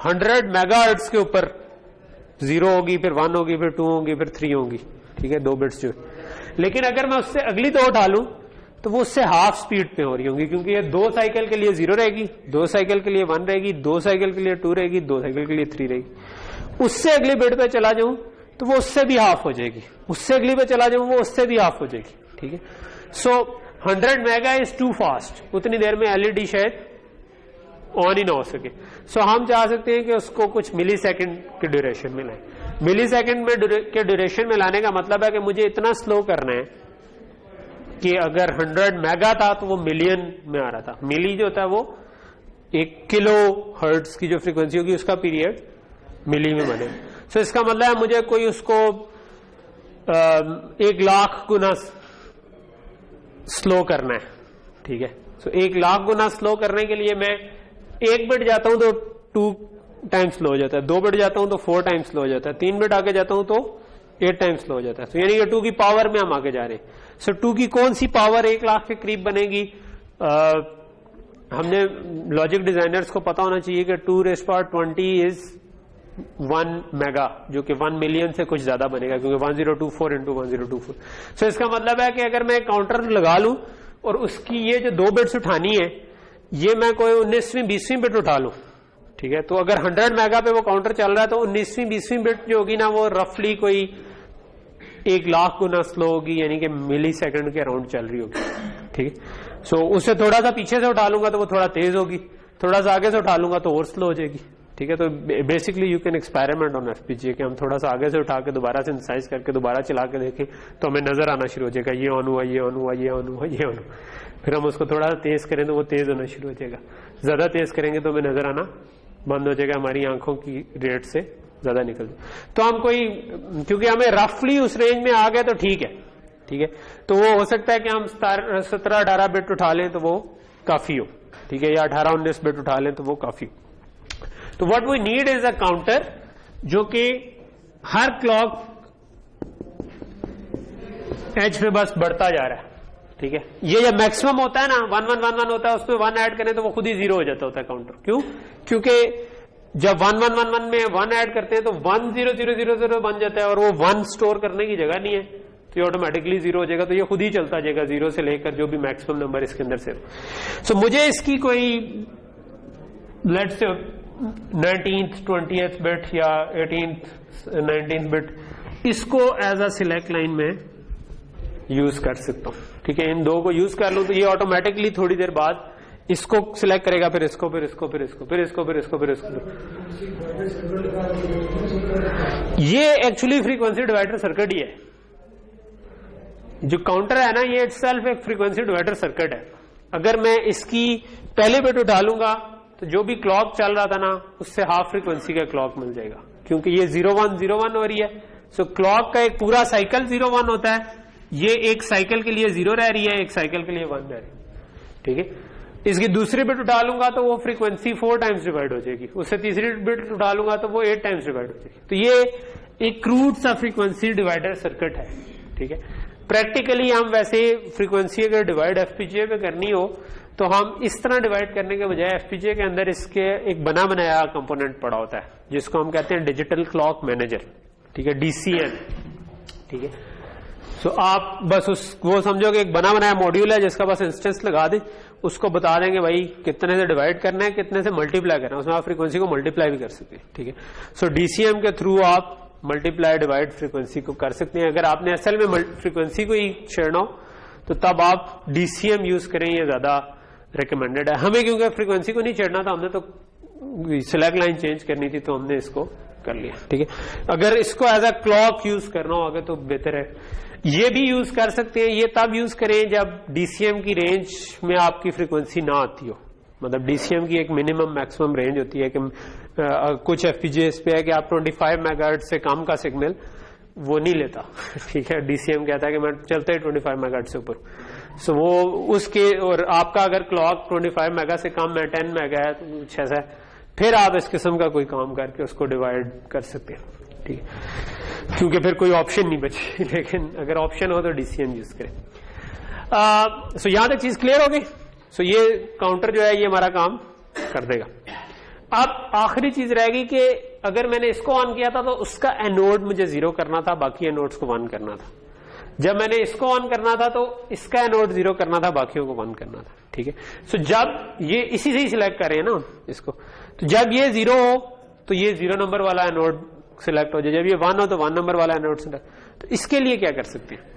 100 मेगाहर्ट्ज के ऊपर 0 होगी, फिर 1 होगी, फिर 2 होगी, फिर 3 होगी, ठीक है, 2 बिट्स जो। लेकिन अगर मैं उससे अगली 2 उठा लूं तो वो उससे हाफ स्पीड पे हो रही होंगी, क्योंकि ये 2 साइकिल के लिए 0 रहेगी, 2 साइकिल के लिए 1 रहेगी, 2 साइकिल के लिए 2 रहेगी, 2 साइकिल के लिए 3 रहेगी। उससे अगली बिट पे चला जाऊं तो वो उससे भी हाफ हो जाएगी, उससे अगली पे चला जाऊं वो उससे भी हाफ हो जाएगी। ठीक है, सो 100 मेगा इज टू फास्ट, उतनी देर में एलईडी शायद ऑन ही ना हो सके। सो हम चाह सकते हैं कि उसको कुछ मिली सेकेंड के ड्यूरेशन में लाए। मिली सेकेंड में के ड्यूरेशन में लाने का मतलब है कि मुझे इतना स्लो करना है कि अगर 100 मेगा था तो वो मिलियन में आ रहा था। मिली जो होता है वो 1 किलो हर्ट्ज की जो फ्रीक्वेंसी होगी उसका पीरियड मिली में बने। सो इसका मतलब है मुझे कोई उसको 1 लाख गुना स्लो करना है। ठीक है, सो 1 लाख गुना स्लो करने के लिए मैं 1 बिट जाता हूं तो 2 टाइम्स स्लो हो जाता है, 2 बिट जाता हूं तो 4 टाइम्स स्लो हो जाता है, 3 बिट आगे जाता हूं तो 8 टाइम्स स्लो हो जाता है। तो यानी कि 2 की पावर में हम आगे जा रहे हैं। सो 2 की कौन सी पावर 1 लाख के करीब बनेगी? हमने लॉजिक डिजाइनर्स को पता होना चाहिए कि 2⁻20 इज 1 मेगा, जो कि 1 मिलियन से कुछ ज्यादा बनेगा, क्योंकि 1024 इंटू 1024। सो इसका मतलब है कि अगर मैं काउंटर लगा लूं और उसकी ये जो 2 बिट्स उठानी है ये मैं कोई 19वीं 20वीं बिट उठा लूं, ठीक है, तो अगर 100 मेगा पे वो काउंटर चल रहा है तो 19वीं 20वीं बिट जो होगी ना वो रफली कोई 1 लाख गुना स्लो होगी, यानी कि मिली सेकंड के अराउंड चल रही होगी। ठीक है, सो उससे थोड़ा सा पीछे से उठा लूंगा तो वो थोड़ा तेज होगी, थोड़ा सा आगे से उठा लूंगा तो और स्लो हो जाएगी। ठीक है, तो basically you can experiment on FPGA कि हम थोड़ा सा आगे से उठा के दोबारा सिंथेसाइज करके दोबारा चला के देखें तो हमें नजर आना शुरू हो जाएगा ये ऑन हुआ, ये ऑन हुआ, ये ऑन हुआ, ये ऑन हुआ। फिर हम उसको थोड़ा तेज करें तो वो तेज होना शुरू हो जाएगा, ज्यादा तेज करेंगे तो हमें नजर आना बंद हो जाएगा, हमारी आंखों की रेट से ज्यादा निकल जाए। तो हम कोई, क्योंकि हमें रफली उस रेंज में आ गए तो ठीक है। ठीक है, तो वो हो सकता है कि हम 17-18 बिट उठा लें तो वो काफी हो। ठीक है, या 18-19 बिट उठा लें तो वो काफी हो। तो what we need is a counter जो कि हर क्लॉक एज पे बस बढ़ता जा रहा है। ठीक है, ये जब मैक्सिमम होता है ना 1111 होता है, उसमें 1 ऐड करें तो वो खुद ही 0 हो जाता होता है काउंटर। क्यों? क्योंकि जब 1111 में 1 ऐड करते हैं तो 100000 बन जाता है और वो 1 स्टोर करने की जगह नहीं है तो ये ऑटोमेटिकली 0 हो जाएगा, तो ये खुद ही चलता जाएगा 0 से लेकर जो भी मैक्सिमम नंबर इसके अंदर से। सो मुझे इसकी कोई let's say 19th 20th bit या 18th 19th बिट इसको एज अ सिलेक्ट लाइन में यूज कर सकता हूं। ठीक है, इन दो को यूज कर लूं तो ये ऑटोमेटिकली थोड़ी देर बाद इसको सिलेक्ट करेगा, फिर इसको, फिर इसको, फिर इसको, फिर इसको, फिर इसको, फिर इसको। ये एक्चुअली फ्रीक्वेंसी डिवाइडर सर्किट ही है। जो काउंटर है ना ये इटसेल्फ एक फ्रीक्वेंसी डिवाइडर सर्किट है। अगर मैं इसकी पहले बिट उठा लूंगा तो जो भी क्लॉक चल रहा था ना उससे हाफ फ्रीक्वेंसी का क्लॉक मिल जाएगा, क्योंकि ये 0101 हो रही है। सो क्लॉक का एक पूरा साइकिल 01 होता है, ये एक साइकिल के लिए 0 रह रही है, एक साइकिल के लिए 1 रह रही है। ठीक है, इसकी दूसरी बिट उठा लूंगा तो वो फ्रीक्वेंसी 4 टाइम्स डिवाइड हो जाएगी, उससे तीसरी बिट उठा लूंगा तो वो 8 टाइम्स डिवाइड हो जाएगी। तो ये एक क्रूड सा फ्रीक्वेंसी डिवाइडर सर्किट है। ठीक है, प्रैक्टिकली हम वैसे फ्रीक्वेंसी अगर डिवाइड एफपीजीए पे करनी हो तो हम इस तरह डिवाइड करने के बजाय एफपीजीए के अंदर इसके एक बना बनाया कंपोनेंट पड़ा होता है जिसको हम कहते हैं डिजिटल क्लॉक मैनेजर। ठीक है, डीसीएम। ठीक है, सो आप बस वो समझो कि एक बना बनाया मॉड्यूल है जिसका बस इंस्टेंस लगा दें, उसको बता देंगे भाई कितने से डिवाइड करना है, कितने से मल्टीप्लाई करना है, उसमें आप फ्रीक्वेंसी को मल्टीप्लाई भी कर सकते हैं। ठीक है, सो डीसीएम के थ्रू आप मल्टीप्लाई डिवाइड फ्रीक्वेंसी को कर सकते हैं। अगर आपने असल में फ्रीक्वेंसी को ही छेड़ना हो तो तब आप डीसीएम यूज करें, ये ज्यादा रिकमेंडेड है। हमें क्योंकि फ्रीक्वेंसी को नहीं छेड़ना था, हमने तो सिलेक्ट लाइन चेंज करनी थी तो हमने इसको कर लिया। ठीक है, अगर इसको एज अ क्लॉक यूज करना हो आगे तो बेहतर है। ये भी यूज कर सकते हैं, ये तब यूज करें जब डीसीएम की रेंज में आपकी फ्रीक्वेंसी ना आती हो। मतलब डीसीएम की एक मिनिमम मैक्सिमम रेंज होती है कि कुछ एफपीजीएस पे है कि आप 25 मेगाहर्ट्ज से कम का सिग्नल वो नहीं लेता। ठीक है, डीसीएम कहता है कि मैं चलता ही 25 मेगाहर्ट्ज से ऊपर। सो वो उसके, और आपका अगर क्लॉक 25 मेगा से कम है, 10 मेगा है, तो कुछ ऐसा है, फिर आप इस किस्म का कोई काम करके उसको डिवाइड कर सकते हैं। ठीक है, क्योंकि फिर कोई ऑप्शन नहीं बची। लेकिन अगर ऑप्शन हो तो डीसीएम यूज करें। सो यहां तक चीज क्लियर हो गई। सो ये काउंटर जो है ये हमारा काम कर देगा। अब आखिरी चीज रहेगी कि अगर मैंने इसको ऑन किया था तो उसका एनोड मुझे 0 करना था, बाकी एनोड्स को 1 करना था। जब मैंने इसको ऑन करना था तो इसका एनोड 0 करना था, बाकियों को 1 करना था, ठीक है। सो जब ये इसी से ही सिलेक्ट करें ना इसको, तो जब ये 0 हो तो ये 0 नंबर वाला एनोड सिलेक्ट हो जाए, जब ये 1 हो तो 1 नंबर वाला एनोड सिलेक्ट। तो इसके लिए क्या कर सकते हैं,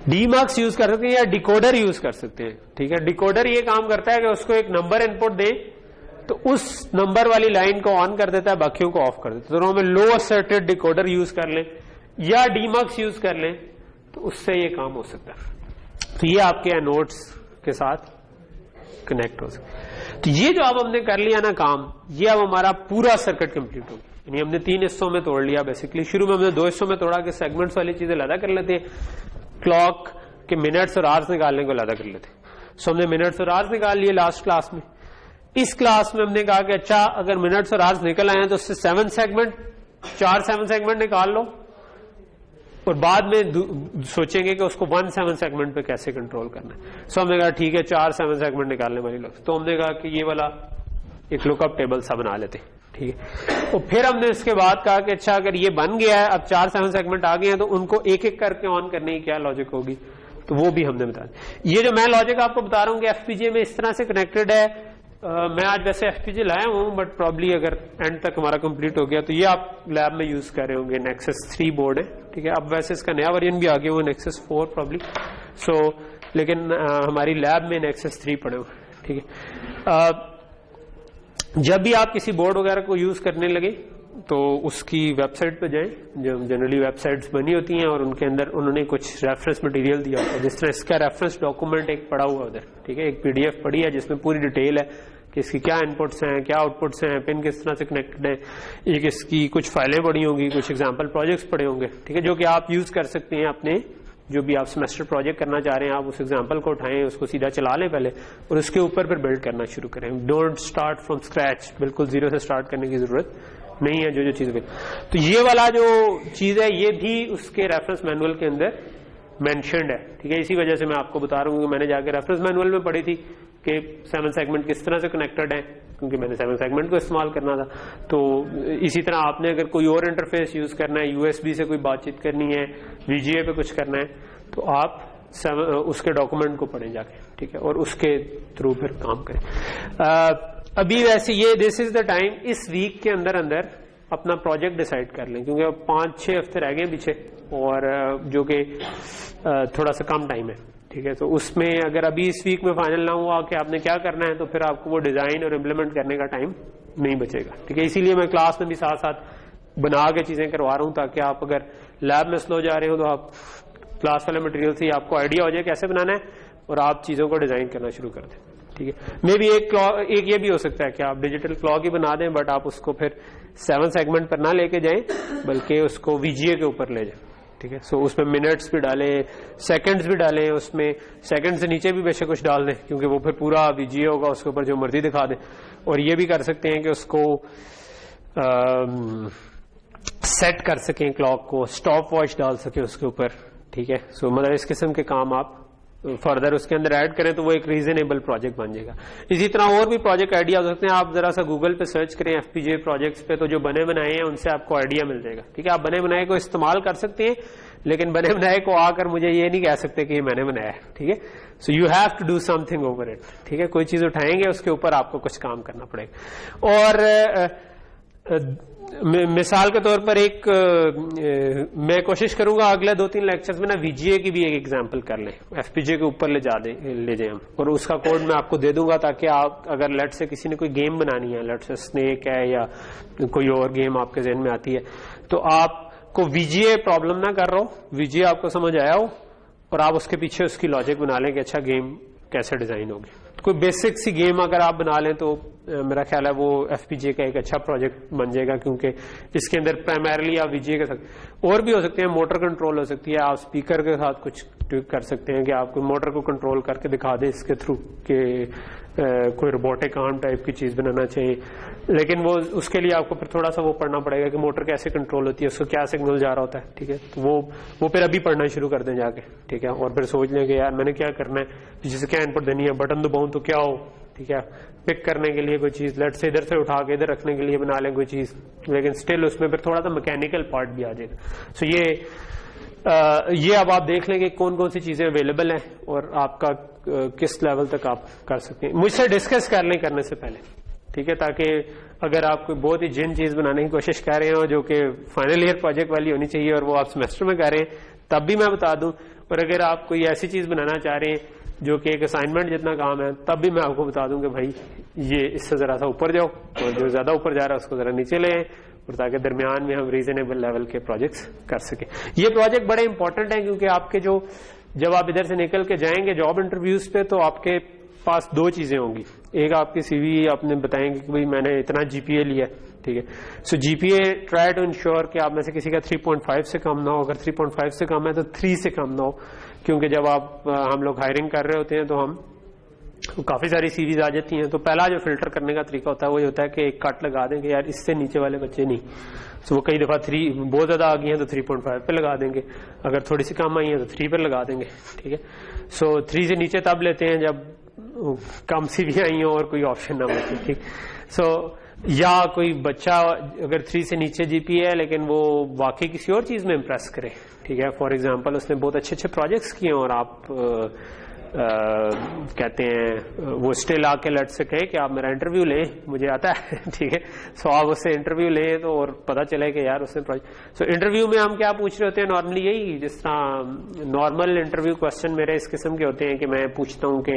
डीमक्स यूज कर सकते हैं या डिकोडर यूज कर सकते हैं, ठीक है। डिकोडर ये काम करता है कि उसको एक नंबर इनपुट दे तो उस नंबर वाली लाइन को ऑन कर देता है, बाकियों को ऑफ कर देता है। तो हमें लो असर्टेड डिकोडर यूज कर लें या डीमक्स यूज कर लें तो उससे ये काम हो सकता है। तो ये आपके एनोड्स के साथ कनेक्ट हो सकता है। तो ये जो अब हमने कर लिया ना काम, ये अब हमारा पूरा सर्किट कंप्लीट हो गया। यानी हमने 3 हिस्सों में तोड़ लिया बेसिकली। शुरू में हमने 2 हिस्सों में तोड़ा कि सेगमेंट्स वाली चीजें अलग कर लेते, क्लॉक के मिनट्स और आवर्स निकालने को अलग कर लेते। सो हमने मिनट्स और आवर्स निकाल लिए लास्ट क्लास में। इस क्लास में हमने कहा कि अच्छा अगर मिनट्स और आवर्स निकल आए तो उससे 4 7 सेगमेंट निकाल लो और बाद में सोचेंगे कि उसको 1 7 सेगमेंट पे कैसे कंट्रोल करना है। सो हमने कहा ठीक है 4 7 सेगमेंट निकालने वाली लोग, तो हमने कहा कि ये वाला एक लुकअप टेबल सा बना लेते, ठीक है। तो फिर हमने इसके बाद कहा कि अच्छा अगर ये बन गया है, अब 4 7 सेगमेंट आ गए हैं, तो उनको एक एक करके ऑन करने की क्या लॉजिक होगी, तो वो भी हमने बता दिया। ये जो मैं लॉजिक आपको बता रहा हूं कि एफपीजीए में इस तरह से कनेक्टेड है। मैं आज वैसे एफपीजीए लाया हूं, बट प्रॉब्ली अगर एंड तक हमारा कंप्लीट हो गया तो ये आप लैब में यूज कर रहे होंगे। नेक्सस 3 बोर्ड है, ठीक है। अब वैसे इसका नया वर्जन भी आ गया, वो नेक्सस 4 प्रॉब्ली। सो लेकिन हमारी लैब में नेक्सस 3 पड़े हुए, ठीक है। जब भी आप किसी बोर्ड वगैरह को यूज करने लगे तो उसकी वेबसाइट पे जाएं, जो जनरली वेबसाइट्स बनी होती हैं और उनके अंदर उन्होंने कुछ रेफरेंस मटेरियल दिया होता है। जिस तरह इसका रेफरेंस डॉक्यूमेंट एक पड़ा हुआ उधर, ठीक है, एक पीडीएफ पड़ी है जिसमें पूरी डिटेल है कि इसकी क्या इनपुट्स हैं, क्या आउटपुट्स हैं, पिन किस तरह से कनेक्टेड है। एक इसकी कुछ फाइलें पड़ी होंगी, कुछ एग्जाम्पल प्रोजेक्ट्स पड़े होंगे, ठीक है, जो कि आप यूज कर सकते हैं अपने जो भी आप सेमेस्टर प्रोजेक्ट करना चाह रहे हैं। आप उस एग्जाम्पल को उठाएं, उसको सीधा चला लें पहले और उसके ऊपर फिर बिल्ड करना शुरू करें। डोंट स्टार्ट फ्रॉम स्क्रैच, बिल्कुल 0 से स्टार्ट करने की जरूरत नहीं है। जो चीज तो ये वाला जो चीज है ये भी उसके रेफरेंस मैनुअल के अंदर मेंशन्ड है, ठीक है। इसी वजह से मैं आपको बता रहा हूँ कि मैंने जाकर रेफरेंस मैनुअल में पढ़ी थी कि 7 सेगमेंट किस तरह से कनेक्टेड है, क्योंकि मैंने 7 सेगमेंट को इस्तेमाल करना था। तो इसी तरह आपने अगर कोई और इंटरफेस यूज करना है, यूएसबी से कोई बातचीत करनी है, वीजीए पे कुछ करना है, तो आप उसके डॉक्यूमेंट को पढ़ें जाके, ठीक है, और उसके थ्रू फिर काम करें। अभी वैसे ये दिस इज द टाइम, इस वीक के अंदर अंदर अपना प्रोजेक्ट डिसाइड कर लें, क्योंकि अब 5-6 हफ्ते रह गए पीछे और जो कि थोड़ा सा कम टाइम है, ठीक है। तो उसमें अगर अभी इस वीक में फाइनल ना हुआ कि आपने क्या करना है, तो फिर आपको वो डिजाइन और इम्प्लीमेंट करने का टाइम नहीं बचेगा, ठीक है। इसीलिए मैं क्लास में भी साथ साथ बना के चीजें करवा रहा हूं, ताकि आप अगर लैब में स्लो जा रहे हो तो आप क्लास वाले मटेरियल से आपको आइडिया हो जाए कैसे बनाना है और आप चीजों को डिजाइन करना शुरू कर दें, ठीक है। मे भी एक ये भी हो सकता है कि आप डिजिटल क्लॉक ही बना दें, बट आप उसको फिर 7 सेगमेंट पर ना लेके जाएं, बल्कि उसको वीजीए के ऊपर ले जाएं, ठीक है। सो उसमें मिनट्स भी डालें, सेकंड्स भी डालें, उसमें सेकंड से नीचे भी बेशक कुछ डाल दें, क्योंकि वो फिर पूरा वीजीए होगा, उसके ऊपर जो मर्जी दिखा दें। और ये भी कर सकते हैं कि उसको सेट कर सकें, क्लॉक को स्टॉप वॉच डाल सकें उसके ऊपर, ठीक है। सो मतलब इस किस्म के काम आप फर्दर उसके अंदर ऐड करें तो वो एक रीजनेबल प्रोजेक्ट बन जाएगा। इसी तरह और भी प्रोजेक्ट आइडिया हो सकते हैं। आप जरा सा गूगल पे सर्च करें एफपीजीए प्रोजेक्ट्स पे, तो जो बने बनाए हैं उनसे आपको आइडिया मिल जाएगा, ठीक है। आप बने बनाए को इस्तेमाल कर सकते हैं, लेकिन बने बनाए को आकर मुझे ये नहीं कह सकते कि ये मैंने बनाया है, ठीक है। So you have to do something over it, ठीक है। कोई चीज उठाएंगे उसके ऊपर आपको कुछ काम करना पड़ेगा। और मिसाल के तौर पर एक मैं कोशिश करूंगा अगले 2-3 लेक्चर्स में ना वीजीए की भी एक एग्जांपल कर लें, एफपीजीए के ऊपर ले जाए हम, और उसका कोड मैं आपको दे दूंगा, ताकि आप अगर लेट से किसी ने कोई गेम बनानी है, लेट से स्नेक है या कोई और गेम आपके जहन में आती है, तो आपको वीजीए प्रॉब्लम ना कर रहा हो, वीजीए आपको समझ आया हो और आप उसके पीछे उसकी लॉजिक बना लें कि अच्छा गेम कैसे डिजाइन होगी। कोई बेसिक सी गेम अगर आप बना लें तो मेरा ख्याल है वो एफपीजीए का एक अच्छा प्रोजेक्ट बन जाएगा, क्योंकि इसके अंदर प्राइमरली आप वीजीए के साथ और भी हो सकते हैं, मोटर कंट्रोल हो सकती है, आप स्पीकर के साथ कुछ ट्विक कर सकते हैं कि आपको मोटर को कंट्रोल करके दिखा दे इसके थ्रू कि कोई रोबोटिक आर्म टाइप की चीज बनाना चाहिए। लेकिन वो उसके लिए आपको फिर थोड़ा सा वो पढ़ना पड़ेगा कि मोटर कैसे कंट्रोल होती है, उसको क्या सिग्नल जा रहा होता है, ठीक है। तो वो फिर अभी पढ़ना शुरू कर दें जाके, ठीक है। और फिर सोच लें कि यार मैंने क्या करना है, जिसे क्या इनपुट देनी है, बटन दबाऊं तो क्या हो, ठीक है। पिक करने के लिए कोई चीज लेट से इधर से उठा के इधर रखने के लिए बना लें कोई चीज, लेकिन स्टिल उसमें फिर थोड़ा सा मैकेनिकल पार्ट भी आ जाएगा। सो ये ये अब आप देख लेंगे कौन कौन सी चीजें अवेलेबल हैं और आपका किस लेवल तक आप कर सकते हैं। मुझसे डिस्कस कर लें करने से पहले, ठीक है, ताकि अगर आप कोई बहुत ही जिन चीज बनाने की कोशिश कर रहे हो जो कि फाइनल ईयर प्रोजेक्ट वाली होनी चाहिए और वो आप सेमेस्टर में कर रहे हैं तब भी मैं बता दूं, और अगर आप कोई ऐसी चीज बनाना चाह रहे हैं जो कि एक असाइनमेंट जितना काम है तब भी मैं आपको बता दूं कि भाई ये इससे जरा सा ऊपर जाओ और जो ज्यादा ऊपर जा रहा है उसको जरा नीचे ले आए, और ताकि दरमियान में हम रीजनेबल लेवल के प्रोजेक्ट्स कर सके। ये प्रोजेक्ट बड़े इंपॉर्टेंट हैं क्योंकि आपके जो जब आप इधर से निकल के जाएंगे जॉब इंटरव्यूज पे तो आपके पास दो चीजें होंगी। एक आपकी सीवी आपने बताएंगे कि भाई मैंने इतना जीपीए लिया, ठीक है। सो जीपीए ट्राई टू इंश्योर कि आप में से किसी का 3.5 से कम ना हो, अगर 3.5 से कम है तो 3 से कम ना हो, क्योंकि जब हम लोग हायरिंग कर रहे होते हैं तो हम काफी सारी सीवीज आ जाती हैं, तो पहला जो फिल्टर करने का तरीका होता है वो ये होता है कि एक कट लगा देंगे यार इससे नीचे वाले बच्चे नहीं। सो वो कई दफा 3 बहुत ज्यादा आ गई हैं तो 3.5 पे लगा देंगे, अगर थोड़ी सी कम आई है तो 3 पे लगा देंगे, ठीक है। सो 3 से नीचे तब लेते हैं जब कम सीवी आई हो और कोई ऑप्शन ना बचे, ठीक। सो या कोई बच्चा अगर 3 से नीचे जीपीए है लेकिन वो वाकई किसी और चीज में इंप्रेस करे, ठीक है। फॉर एग्जांपल उसने बहुत अच्छे अच्छे प्रोजेक्ट्स किए और आप कहते हैं वो स्टिल आके लट से कहे कि आप मेरा इंटरव्यू लें, मुझे आता है, ठीक है। सो आप उससे इंटरव्यू लें तो और पता चले कि यार उसने प्रोजेक्ट। सो इंटरव्यू में हम क्या पूछ रहे होते हैं नॉर्मली यही, जिस तरह नॉर्मल इंटरव्यू क्वेश्चन मेरे इस किस्म के होते हैं कि मैं पूछता हूं कि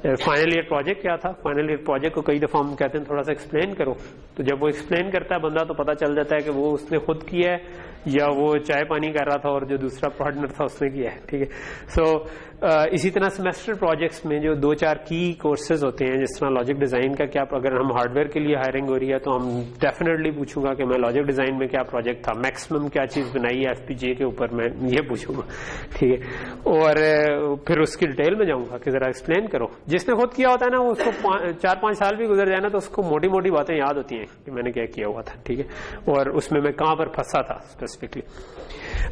फाइनल ईयर प्रोजेक्ट क्या था। फाइनल ईयर प्रोजेक्ट को कई दफा हम कहते हैं थोड़ा सा एक्सप्लेन करो, तो जब वो एक्सप्लेन करता है बंदा तो पता चल जाता है कि वो उसने खुद किया है या वो चाय पानी कर रहा था और जो दूसरा पार्टनर था उसने किया है, ठीक है। सो इसी तरह सेमेस्टर प्रोजेक्ट्स में जो 2-4 की कोर्सेज होते हैं, जिस तरह लॉजिक डिजाइन का क्या, अगर हम हार्डवेयर के लिए हायरिंग हो रही है तो हम डेफिनेटली पूछूंगा कि मैं लॉजिक डिजाइन में क्या प्रोजेक्ट था, मैक्सिमम क्या चीज बनाई है एफपीजीए के ऊपर, मैं ये पूछूंगा, ठीक है। और फिर उसकी डिटेल में जाऊंगा कि जरा एक्सप्लेन करो। जिसने खुद किया होता है ना वो उसको 4-5 साल भी गुजर जाए ना तो उसको मोटी मोटी बातें याद होती हैं कि मैंने क्या किया हुआ था, ठीक है, और उसमें मैं कहां पर फंसा था स्पेसिफिकली।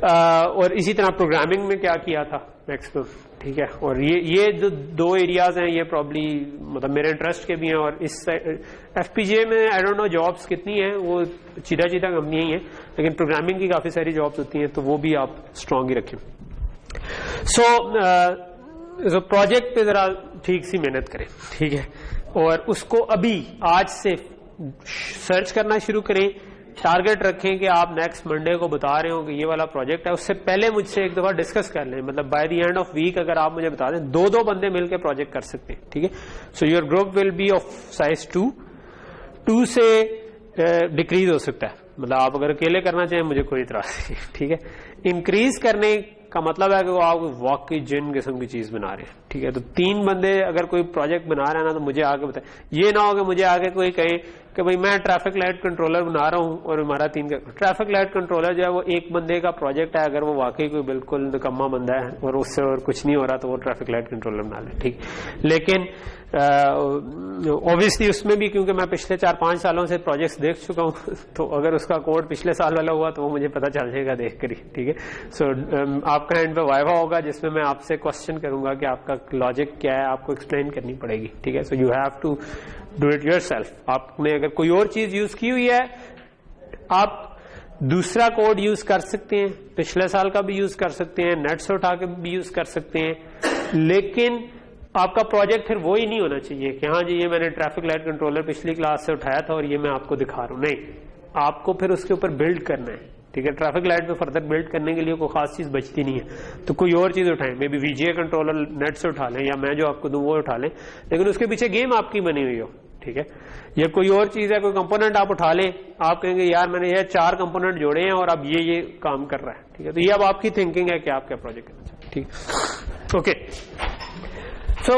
और इसी तरह प्रोग्रामिंग में क्या किया था मैक्सिमम, ठीक है। और ये जो 2 एरियाज हैं ये प्रॉब्ली मतलब मेरे इंटरेस्ट के भी हैं, और इस एफपीजीए में आई डोंट नो जॉब्स कितनी हैं, वो सीधा सीधा कंपनियां ही हैं, लेकिन प्रोग्रामिंग की काफी सारी जॉब्स होती हैं तो वो भी आप स्ट्रांग ही रखें। सो प्रोजेक्ट पे जरा ठीक सी मेहनत करें, ठीक है, और उसको अभी आज से सर्च करना शुरू करें। टारगेट रखें कि आप नेक्स्ट मंडे को बता रहे हो कि ये वाला प्रोजेक्ट है, उससे पहले मुझसे एक दफा डिस्कस कर लें, मतलब by the end of week अगर आप मुझे बता दें 2-2 बंदे मिलकर प्रोजेक्ट कर सकते हैं, ठीक है। So your group will be of size 2 से डिक्रीज हो सकता है, मतलब आप अगर अकेले करना चाहें मुझे कोई इतराज नहीं, ठीक है। इंक्रीज करने का मतलब है कि वो आप वाकई जिन किस्म की चीज बना रहे हैं, ठीक है। तो 3 बंदे अगर कोई प्रोजेक्ट बना रहे हैं ना तो मुझे आगे बताए, ये ना हो कि मुझे आगे कोई कहे कि भाई मैं ट्रैफिक लाइट कंट्रोलर बना रहा हूं और हमारा 3 का ट्रैफिक लाइट कंट्रोलर जो है वो 1 बंदे का प्रोजेक्ट है, अगर वो वाकई कोई बिल्कुल निकम्मा बंदा है और उससे और कुछ नहीं हो रहा तो वो ट्रैफिक लाइट कंट्रोलर बना ले, ठीक। लेकिन ऑब्वियसली उसमें भी क्योंकि मैं पिछले 4-5 सालों से प्रोजेक्ट्स देख चुका हूं तो अगर उसका कोड पिछले साल वाला हुआ तो वो मुझे पता चल जाएगा देख कर ही, ठीक है। सो आपका एंड पे वाइवा होगा जिसमें मैं आपसे क्वेश्चन करूंगा कि आपका लॉजिक क्या है, आपको एक्सप्लेन करनी पड़ेगी, ठीक है। So you have to do it yourself. आपने अगर कोई और चीज यूज की हुई है आप दूसरा कोड यूज कर सकते हैं, पिछले साल का भी यूज कर सकते हैं, नेट से उठा के भी यूज कर सकते हैं, लेकिन आपका प्रोजेक्ट फिर वो ही नहीं होना चाहिए कि हाँ जी ये मैंने ट्रैफिक लाइट कंट्रोलर पिछली क्लास से उठाया था और ये मैं आपको दिखा रहा हूं। नहीं, आपको फिर उसके ऊपर बिल्ड करना है, ठीक है। ट्रैफिक लाइट पे फर्दर बिल्ड करने के लिए कोई खास चीज बचती नहीं है, तो कोई और चीज उठाएं, may be VGA controller net से उठा लें या मैं जो आपको दूं वो उठा लें, लेकिन उसके पीछे गेम आपकी बनी हुई हो, ठीक है। या कोई और चीज है, कोई कंपोनेंट आप उठा लें, आप कहेंगे यार मैंने ये 4 कंपोनेंट जोड़े हैं और अब ये काम कर रहा है, ठीक है। तो ये अब आपकी थिंकिंग है कि आप क्या प्रोजेक्ट करना चाहते हैं, ठीक। ओके, सो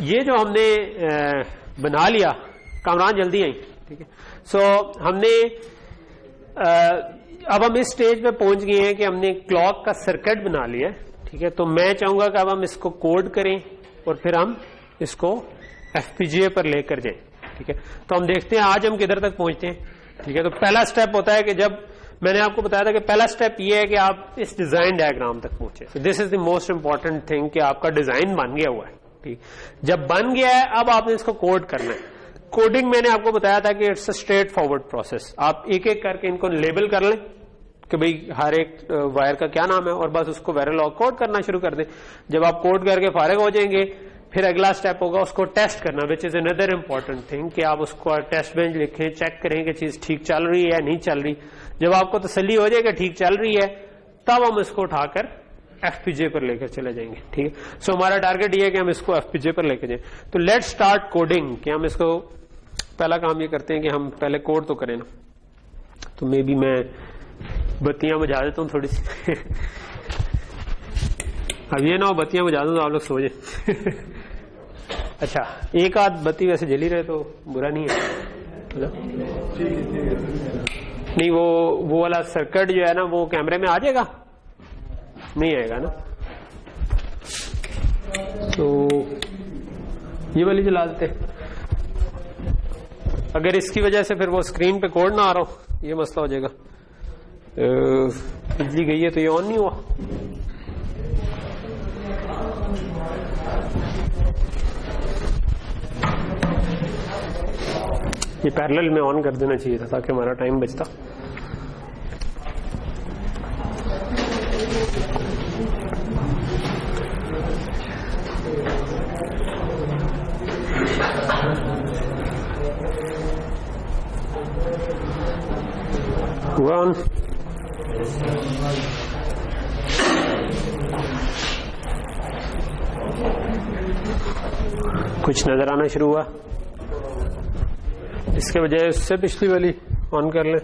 ये जो हमने बना लिया, कामरान जल्दी आई, ठीक है। सो हमने अब हम इस स्टेज पे पहुंच गए हैं कि हमने क्लॉक का सर्किट बना लिया, ठीक है। तो मैं चाहूंगा कि अब हम इसको कोड करें और फिर हम इसको एफपीजीए पर लेकर जाएं, ठीक है। तो हम देखते हैं आज हम किधर तक पहुंचते हैं, ठीक है। तो पहला स्टेप होता है कि जब मैंने आपको बताया था कि पहला स्टेप ये है कि आप इस डिजाइन डायग्राम तक पहुंचे। This is the most important thing कि आपका डिजाइन बन गया हुआ है, ठीक। जब बन गया है अब आपने इसको कोड करना है। कोडिंग मैंने आपको बताया था कि it's a straight forward process, आप एक एक करके इनको लेबल कर लें, कि भाई हर एक वायर का क्या नाम है, और बस उसको वेरिलॉग कोड करना शुरू कर दें। जब आप कोड करके फारिग हो जाएंगे, फिर अगला स्टेप होगा उसको टेस्ट करना, which is another important thing, कि आप उसको टेस्ट बेंच लिखें, चेक करें कि चीज ठीक चल रही है या नहीं चल रही। जब आपको तसल्ली हो जाएगा ठीक चल रही है, तब हम इसको उठाकर एफपीजे पर लेकर चले जाएंगे। ठीक है, सो हमारा टारगेट ये है कि हम इसको एफपीजे पर लेकर जाएं। तो लेट्स स्टार्ट कोडिंग, कि हम इसको पहला काम ये करते हैं कि हम पहले कोड तो करें ना। तो मे बी मैं बत्तियां बुझा देता हूँ थोड़ी सी अब ये ना हो बत्तियां बुझा दूं तो आप लोग सो जाए अच्छा, एक आध बत्ती वैसे जली रहे तो बुरा नहीं है नहीं, वो वाला सर्किट जो है ना वो कैमरे में आ जाएगा, नहीं आएगा ना, तो ये वाली जला देते। अगर इसकी वजह से फिर वो स्क्रीन पे कोड ना आ रहा हो, ये मसला हो जाएगा। बिजली गई है तो ये ऑन नहीं हुआ। ये पैरेलल में ऑन कर देना चाहिए था ताकि हमारा टाइम बचता। हुआ ऑन? कुछ नजर आना शुरू हुआ, इसके बजाय उससे पिछली वाली ऑन कर लें।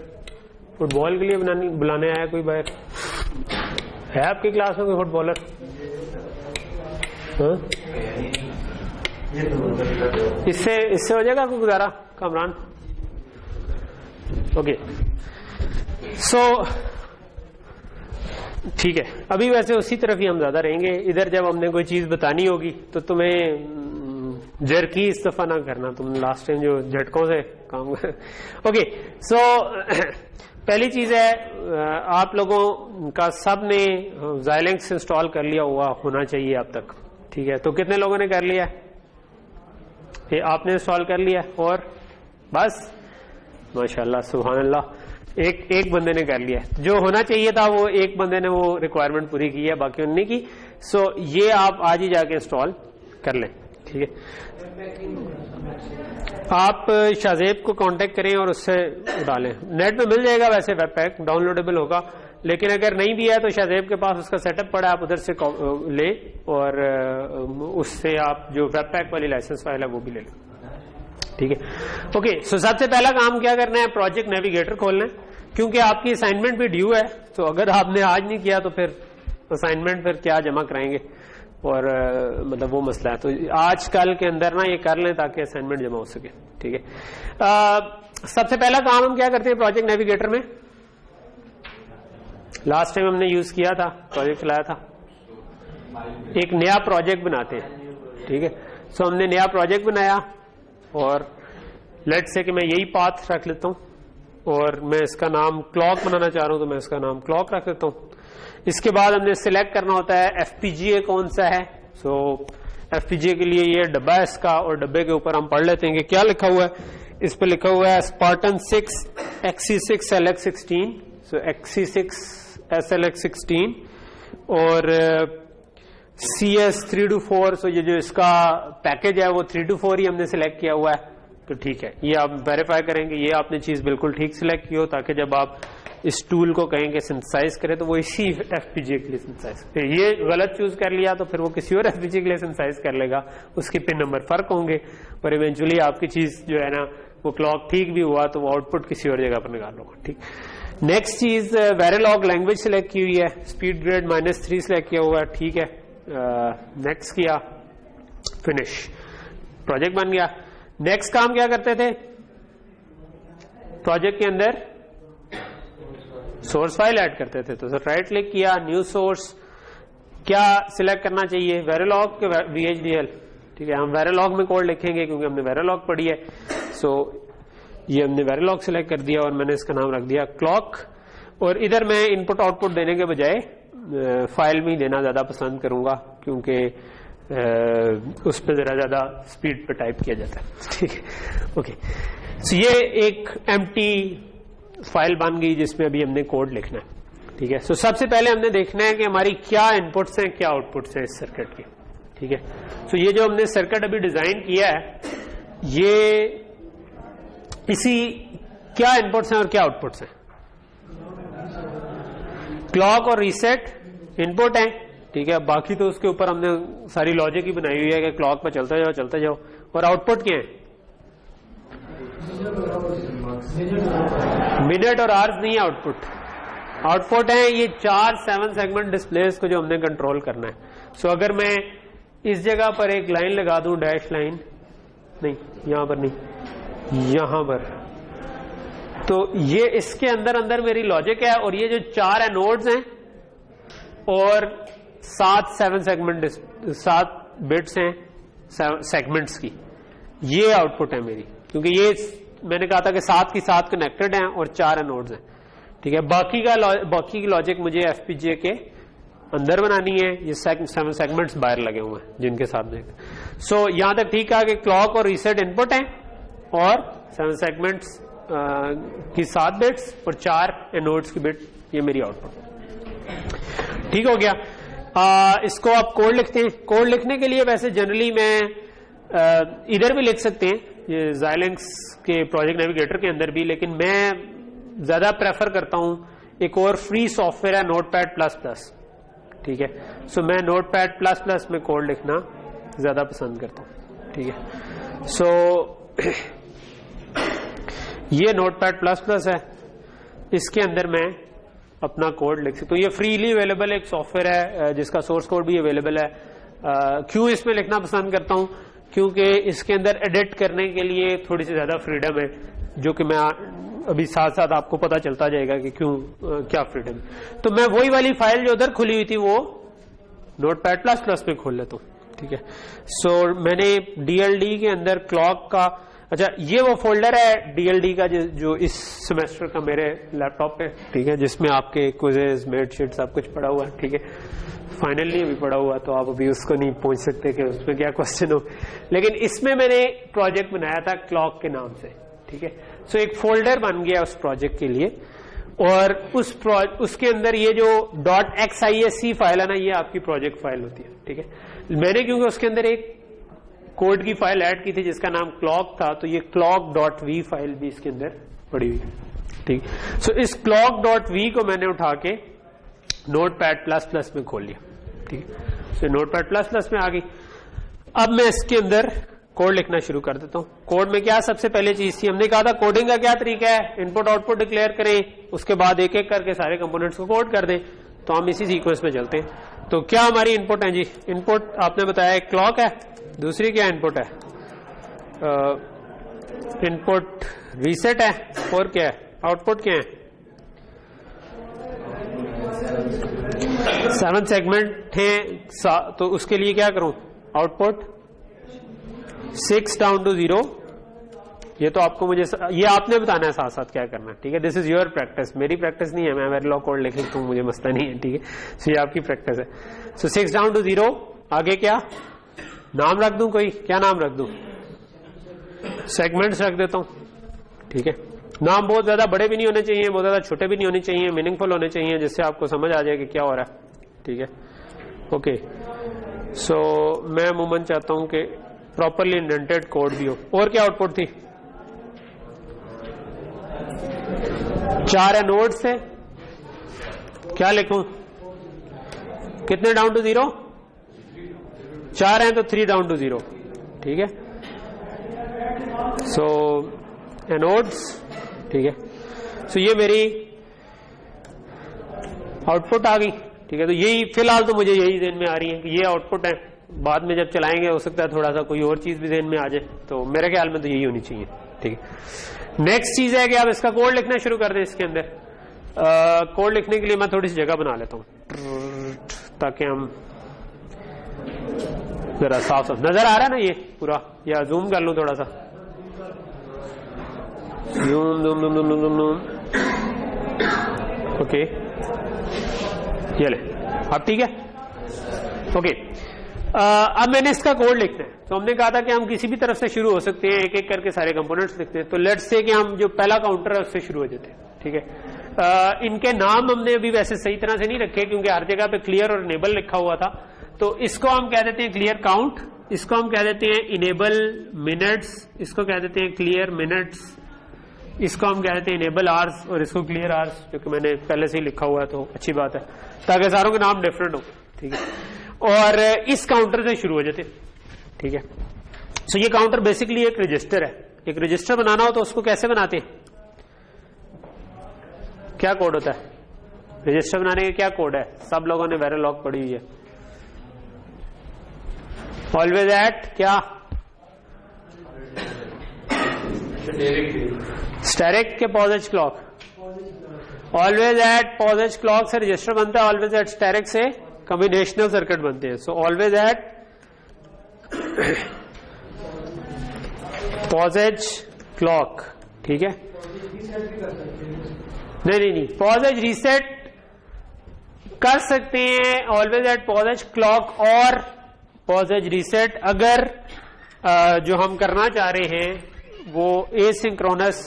फुटबॉल के लिए बुलाने आया कोई बाहर है आपकी क्लास में, कोई फुटबॉलर? हाँ? इससे हो जाएगा कोई गुजारा कामरान? ओके, सो ठीक है, अभी वैसे उसी तरफ ही हम ज्यादा रहेंगे। इधर जब हमने कोई चीज बतानी होगी तो तुम्हें जरकी इस दफा ना करना, तुम लास्ट टाइम जो झटकों से काम ओके, सो पहली चीज है, आप लोगों का सब ने Xilinx इंस्टॉल कर लिया हुआ होना चाहिए अब तक। ठीक है, तो कितने लोगों ने कर लिया? ये आपने इंस्टॉल कर लिया, और बस माशाल्लाह सुभान अल्लाह, एक बंदे ने कर लिया। जो होना चाहिए था वो एक बंदे ने वो रिक्वायरमेंट पूरी की है, बाकी उन्होंने की। सो ये आप आज ही जाके इंस्टॉल कर लें। ठीक है, आप शाजेब को कांटेक्ट करें और उससे डालें। नेट पे मिल जाएगा वैसे, वेब पैक डाउनलोडेबल होगा, लेकिन अगर नहीं भी है तो शाजेब के पास उसका सेटअप पड़ा है, आप उधर से ले और उससे आप जो वेब पैक वाली लाइसेंस फाइल है वो भी ले लें। ठीक है, ओके, सो सबसे पहला काम क्या करना है, प्रोजेक्ट नेविगेटर खोलना है, क्योंकि आपकी असाइनमेंट भी ड्यू है। तो अगर आपने आज नहीं किया तो फिर असाइनमेंट फिर क्या जमा कराएंगे, और मतलब वो मसला है। तो आज कल के अंदर ना ये कर लें ताकि असाइनमेंट जमा हो सके। ठीक है, सबसे पहला काम हम क्या करते हैं प्रोजेक्ट नेविगेटर में, लास्ट टाइम हमने यूज किया था, प्रोजेक्ट चलाया था, एक नया प्रोजेक्ट बनाते हैं। ठीक है, सो हमने नया प्रोजेक्ट बनाया और लेट्स से कि मैं यही पाथ रख लेता हूं और मैं इसका नाम क्लॉक बनाना चाह रहा हूं, तो मैं इसका नाम क्लॉक रख लेता हूं। इसके बाद हमने सिलेक्ट करना होता है एफपीजीए कौन सा है। सो एफपीजीए के लिए ये डब्बा है इसका, और डब्बे के ऊपर हम पढ़ लेते हैं कि क्या लिखा हुआ है। इस पे लिखा हुआ है स्पार्टन 6 XC6 LX16, सो XC6 SLX16 और CS324। सो ये जो इसका पैकेज है वो 324 ही हमने सिलेक्ट किया हुआ है। तो ठीक है, ये आप वेरीफाई करेंगे ये आपने चीज बिल्कुल ठीक सिलेक्ट की हो, ताकि जब आप इस टूल को कहेंगे सिंथेसाइज करे तो वो इसी एफपीजीए के लिए सिंथेसाइज करे। ये गलत चूज कर लिया तो फिर वो किसी और एफपीजीए के लिए सिंथेसाइज कर लेगा, उसके पिन नंबर फर्क होंगे, पर इवेंचुअली आपकी चीज जो है ना वो क्लॉक ठीक भी हुआ तो वो आउटपुट किसी और जगह पर निकाल होगा। ठीक, नेक्स्ट चीज वेरिलॉग लैंग्वेज सिलेक्ट की हुई है, स्पीड ग्रेड -3 सिलेक्ट किया हुआ है। ठीक है, नेक्स्ट किया, फिनिश, प्रोजेक्ट बन गया। नेक्स्ट काम क्या करते थे प्रोजेक्ट के अंदर, सोर्स फाइल ऐड करते थे। तो राइट क्लिक किया, न्यू सोर्स, क्या सिलेक्ट करना चाहिए, वेरिलॉग के VHDL। ठीक है, हम वेरिलॉग में कोड लिखेंगे क्योंकि हमने वेरिलॉग पढ़ी है। सो ये हमने वेरिलॉग सिलेक्ट कर दिया और मैंने इसका नाम रख दिया क्लॉक। और इधर मैं इनपुट आउटपुट देने के बजाय फाइल में ही देना ज्यादा पसंद करूंगा, क्योंकि उस पर जरा ज्यादा स्पीड पे टाइप किया जाता है। ठीक है, ओके, सो ये एक एम्प्टी फाइल बन गई जिसमें अभी हमने कोड लिखना है। ठीक है। सो सबसे पहले हमने देखना है कि हमारी क्या इनपुट्स हैं, क्या आउटपुट्स हैं इस सर्किट के। ठीक है। सो ये जो हमने सर्किट अभी डिजाइन किया है, ये इसी क्या इनपुट्स हैं और क्या आउटपुट्स हैं। क्लॉक और रीसेट इनपुट हैं। ठीक है। बाकी तो उसके ऊपर हमने सारी लॉजिक ही बनाई हुई है कि क्लॉक पे चलते जाओ। और आउटपुट क्या है? मिनट और आवर्स नहीं है आउटपुट। आउटपुट है ये 4 7 सेगमेंट डिस्प्लेस को जो हमने कंट्रोल करना है। सो अगर मैं इस जगह पर एक लाइन लगा दूं, डैश लाइन, नहीं यहां पर नहीं, यहां पर, तो ये इसके अंदर अंदर मेरी लॉजिक है। और ये जो 4 एनोड्स हैं और 7 बिट्स हैं सेगमेंट्स की, ये आउटपुट है मेरी, क्योंकि ये मैंने कहा था कि 7 की 7 कनेक्टेड हैं और 4 एनोड्स हैं। ठीक है। बाकी की लॉजिक मुझे एफपीजीए के अंदर बनानी है। ये 7 सेगमेंट्स बाहर लगे हुए हैं जिनके साथ में। सो यहां तक ठीक है कि क्लॉक और रीसेट इनपुट हैं और 7 सेगमेंट्स की 7 बिट्स और 4 एनोड्स की बिट, ये मेरी आउटपुट। ठीक हो गया। इसको आप कोड लिखते हैं। कोड लिखने के लिए वैसे जनरली मैं इधर भी लिख सकते हैं, ये Xilinx के प्रोजेक्ट नेविगेटर के अंदर भी, लेकिन मैं ज्यादा प्रेफर करता हूं एक और फ्री सॉफ्टवेयर है Notepad++। ठीक है। सो मैं Notepad++ में कोड लिखना ज्यादा पसंद करता हूं। ठीक है। सो ये Notepad++ है, इसके अंदर मैं अपना कोड लिख सकता हूं। ये फ्रीली अवेलेबल एक सॉफ्टवेयर है जिसका सोर्स कोड भी अवेलेबल है। क्यों इसमें लिखना पसंद करता हूं? क्योंकि इसके अंदर एडिट करने के लिए थोड़ी सी ज्यादा फ्रीडम है, जो कि मैं अभी साथ साथ आपको पता चलता जाएगा कि क्यों क्या फ्रीडम। तो मैं वही वाली फाइल जो उधर खुली हुई थी वो Notepad++ में खोल लेता हूं। ठीक है। सो मैंने DLD के अंदर क्लॉक का, अच्छा ये वो फोल्डर है DLD का जो इस सेमेस्टर का मेरे लैपटॉप पे, ठीक है, जिसमें आपके क्विज़ेस, मेडशीट सब कुछ पड़ा हुआ है। ठीक है। फाइनली अभी पड़ा हुआ, तो आप अभी उसको नहीं पहुंच सकते कि उसमें क्या क्वेश्चन हो, लेकिन इसमें मैंने प्रोजेक्ट बनाया था क्लॉक के नाम से। ठीक है। सो एक फोल्डर बन गया उस प्रोजेक्ट के लिए, और उसके अंदर ये जो .xisc फाइल है ना, ये आपकी प्रोजेक्ट फाइल होती है। ठीक है। मैंने क्योंकि उसके अंदर एक कोड की फाइल ऐड की थी जिसका नाम क्लॉक था, तो ये clock.v फाइल भी इसके अंदर पड़ी हुई है। ठीक। सो इस clock.v को मैंने उठा के Notepad++ में खोल लिया। ठीक है। सो Notepad++ में आ गई। अब मैं इसके अंदर कोड लिखना शुरू कर देता हूं। कोड में क्या सबसे पहले चीज थी, हमने कहा था कोडिंग का क्या तरीका है, इनपुट आउटपुट डिक्लेयर करें, उसके बाद एक एक करके सारे कंपोनेंट्स को कोड कर दें। तो हम इसी सीक्वेंस में चलते हैं। तो क्या हमारी इनपुट है जी? इनपुट आपने बताया एक क्लॉक है, दूसरी क्या इनपुट है? इनपुट रीसेट है, और क्या है? आउटपुट क्या है? 7 सेगमेंट हैं, तो उसके लिए क्या करूं? Output 6 down to 0। ये तो आपको ये आपने बताना है साथ साथ क्या करना है। ठीक है। दिस इज योर प्रैक्टिस, मेरी प्रैक्टिस नहीं है। मैं वेरी लॉ कोड लिख लिखता हूं, मुझे मसला नहीं है। ठीक है। सो ये आपकी प्रैक्टिस है। सो 6 डाउन टू 0। आगे क्या नाम रख दूं? कोई क्या नाम रख दूं? सेगमेंट्स रख देता हूं। ठीक है। नाम बहुत ज्यादा बड़े भी नहीं होने चाहिए, बहुत ज्यादा छोटे भी नहीं होने चाहिए, मीनिंगफुल होने चाहिए, जिससे आपको समझ आ जाए कि क्या हो रहा है। ठीक है। ओके। सो मैं अमूमन चाहता हूं कि प्रॉपरली इंडेंटेड कोड भी हो। और क्या आउटपुट थी? 4 एनोड्स से क्या लिखूं? कितने डाउन टू 0? 4 हैं तो 3 डाउन टू 0। ठीक है। सो एनोड्स। ठीक है। सो ये मेरी आउटपुट आ गई। ठीक है। तो यही फिलहाल तो मुझे यही ज़हन में आ रही है कि ये आउटपुट है। बाद में जब चलाएंगे हो सकता है थोड़ा सा कोई और चीज भी ज़हन में आ जाए, तो मेरे ख्याल में तो यही होनी चाहिए। ठीक है। नेक्स्ट चीज है कि आप इसका कोड लिखना शुरू कर दें। इसके अंदर कोड लिखने के लिए मैं थोड़ी सी जगह बना लेता हूं ताकि हम जरा साफ साफ नजर आ रहा है ना ये पूरा, या जूम कर लूं थोड़ा सा? जूम। ओके, ये ले अब ठीक है। ओके। अब मैंने इसका कोड लिखना है। तो हमने कहा था कि हम किसी भी तरफ से शुरू हो सकते हैं, एक एक करके सारे कंपोनेंट्स लिखते हैं। तो लेट्स से कि हम जो पहला काउंटर है उससे शुरू हो जाते हैं। ठीक है। इनके नाम हमने अभी वैसे सही तरह से नहीं रखे क्योंकि हर जगह पे क्लियर और इनेबल लिखा हुआ था। तो इसको हम कह देते हैं क्लियर काउंट, इसको हम कह देते हैं इनेबल मिनट्स, इसको कह देते हैं क्लियर मिनट्स, इसको हम कह देते हैं इनेबल आवर्स और इसको क्लियर आवर्स, जो कि मैंने पहले से ही लिखा हुआ है तो अच्छी बात है ताकि सारों के नाम डिफरेंट हो। ठीक है, और इस काउंटर से शुरू हो जाते। ठीक है, सो ये काउंटर बेसिकली एक रजिस्टर है। एक रजिस्टर बनाना हो तो उसको कैसे बनाते हैं, क्या कोड होता है रजिस्टर बनाने का, क्या कोड है? सब लोगों ने वेरिलॉग पढ़ी हुई है। ऑलवेज एट क्या, स्टेरिक के positive clock, always at positive clock से रजिस्टर बनता है, ऑलवेज एट स्टेरिक से कॉम्बिनेशनल सर्किट बनते हैं। So always at positive clock. ठीक है, नहीं, पॉजिटिव रीसेट कर सकते हैं ऑलवेज एट पॉजिटिव क्लॉक और पॉजिटिव रीसेट अगर जो हम करना चाह रहे हैं वो एसिंक्रोनस।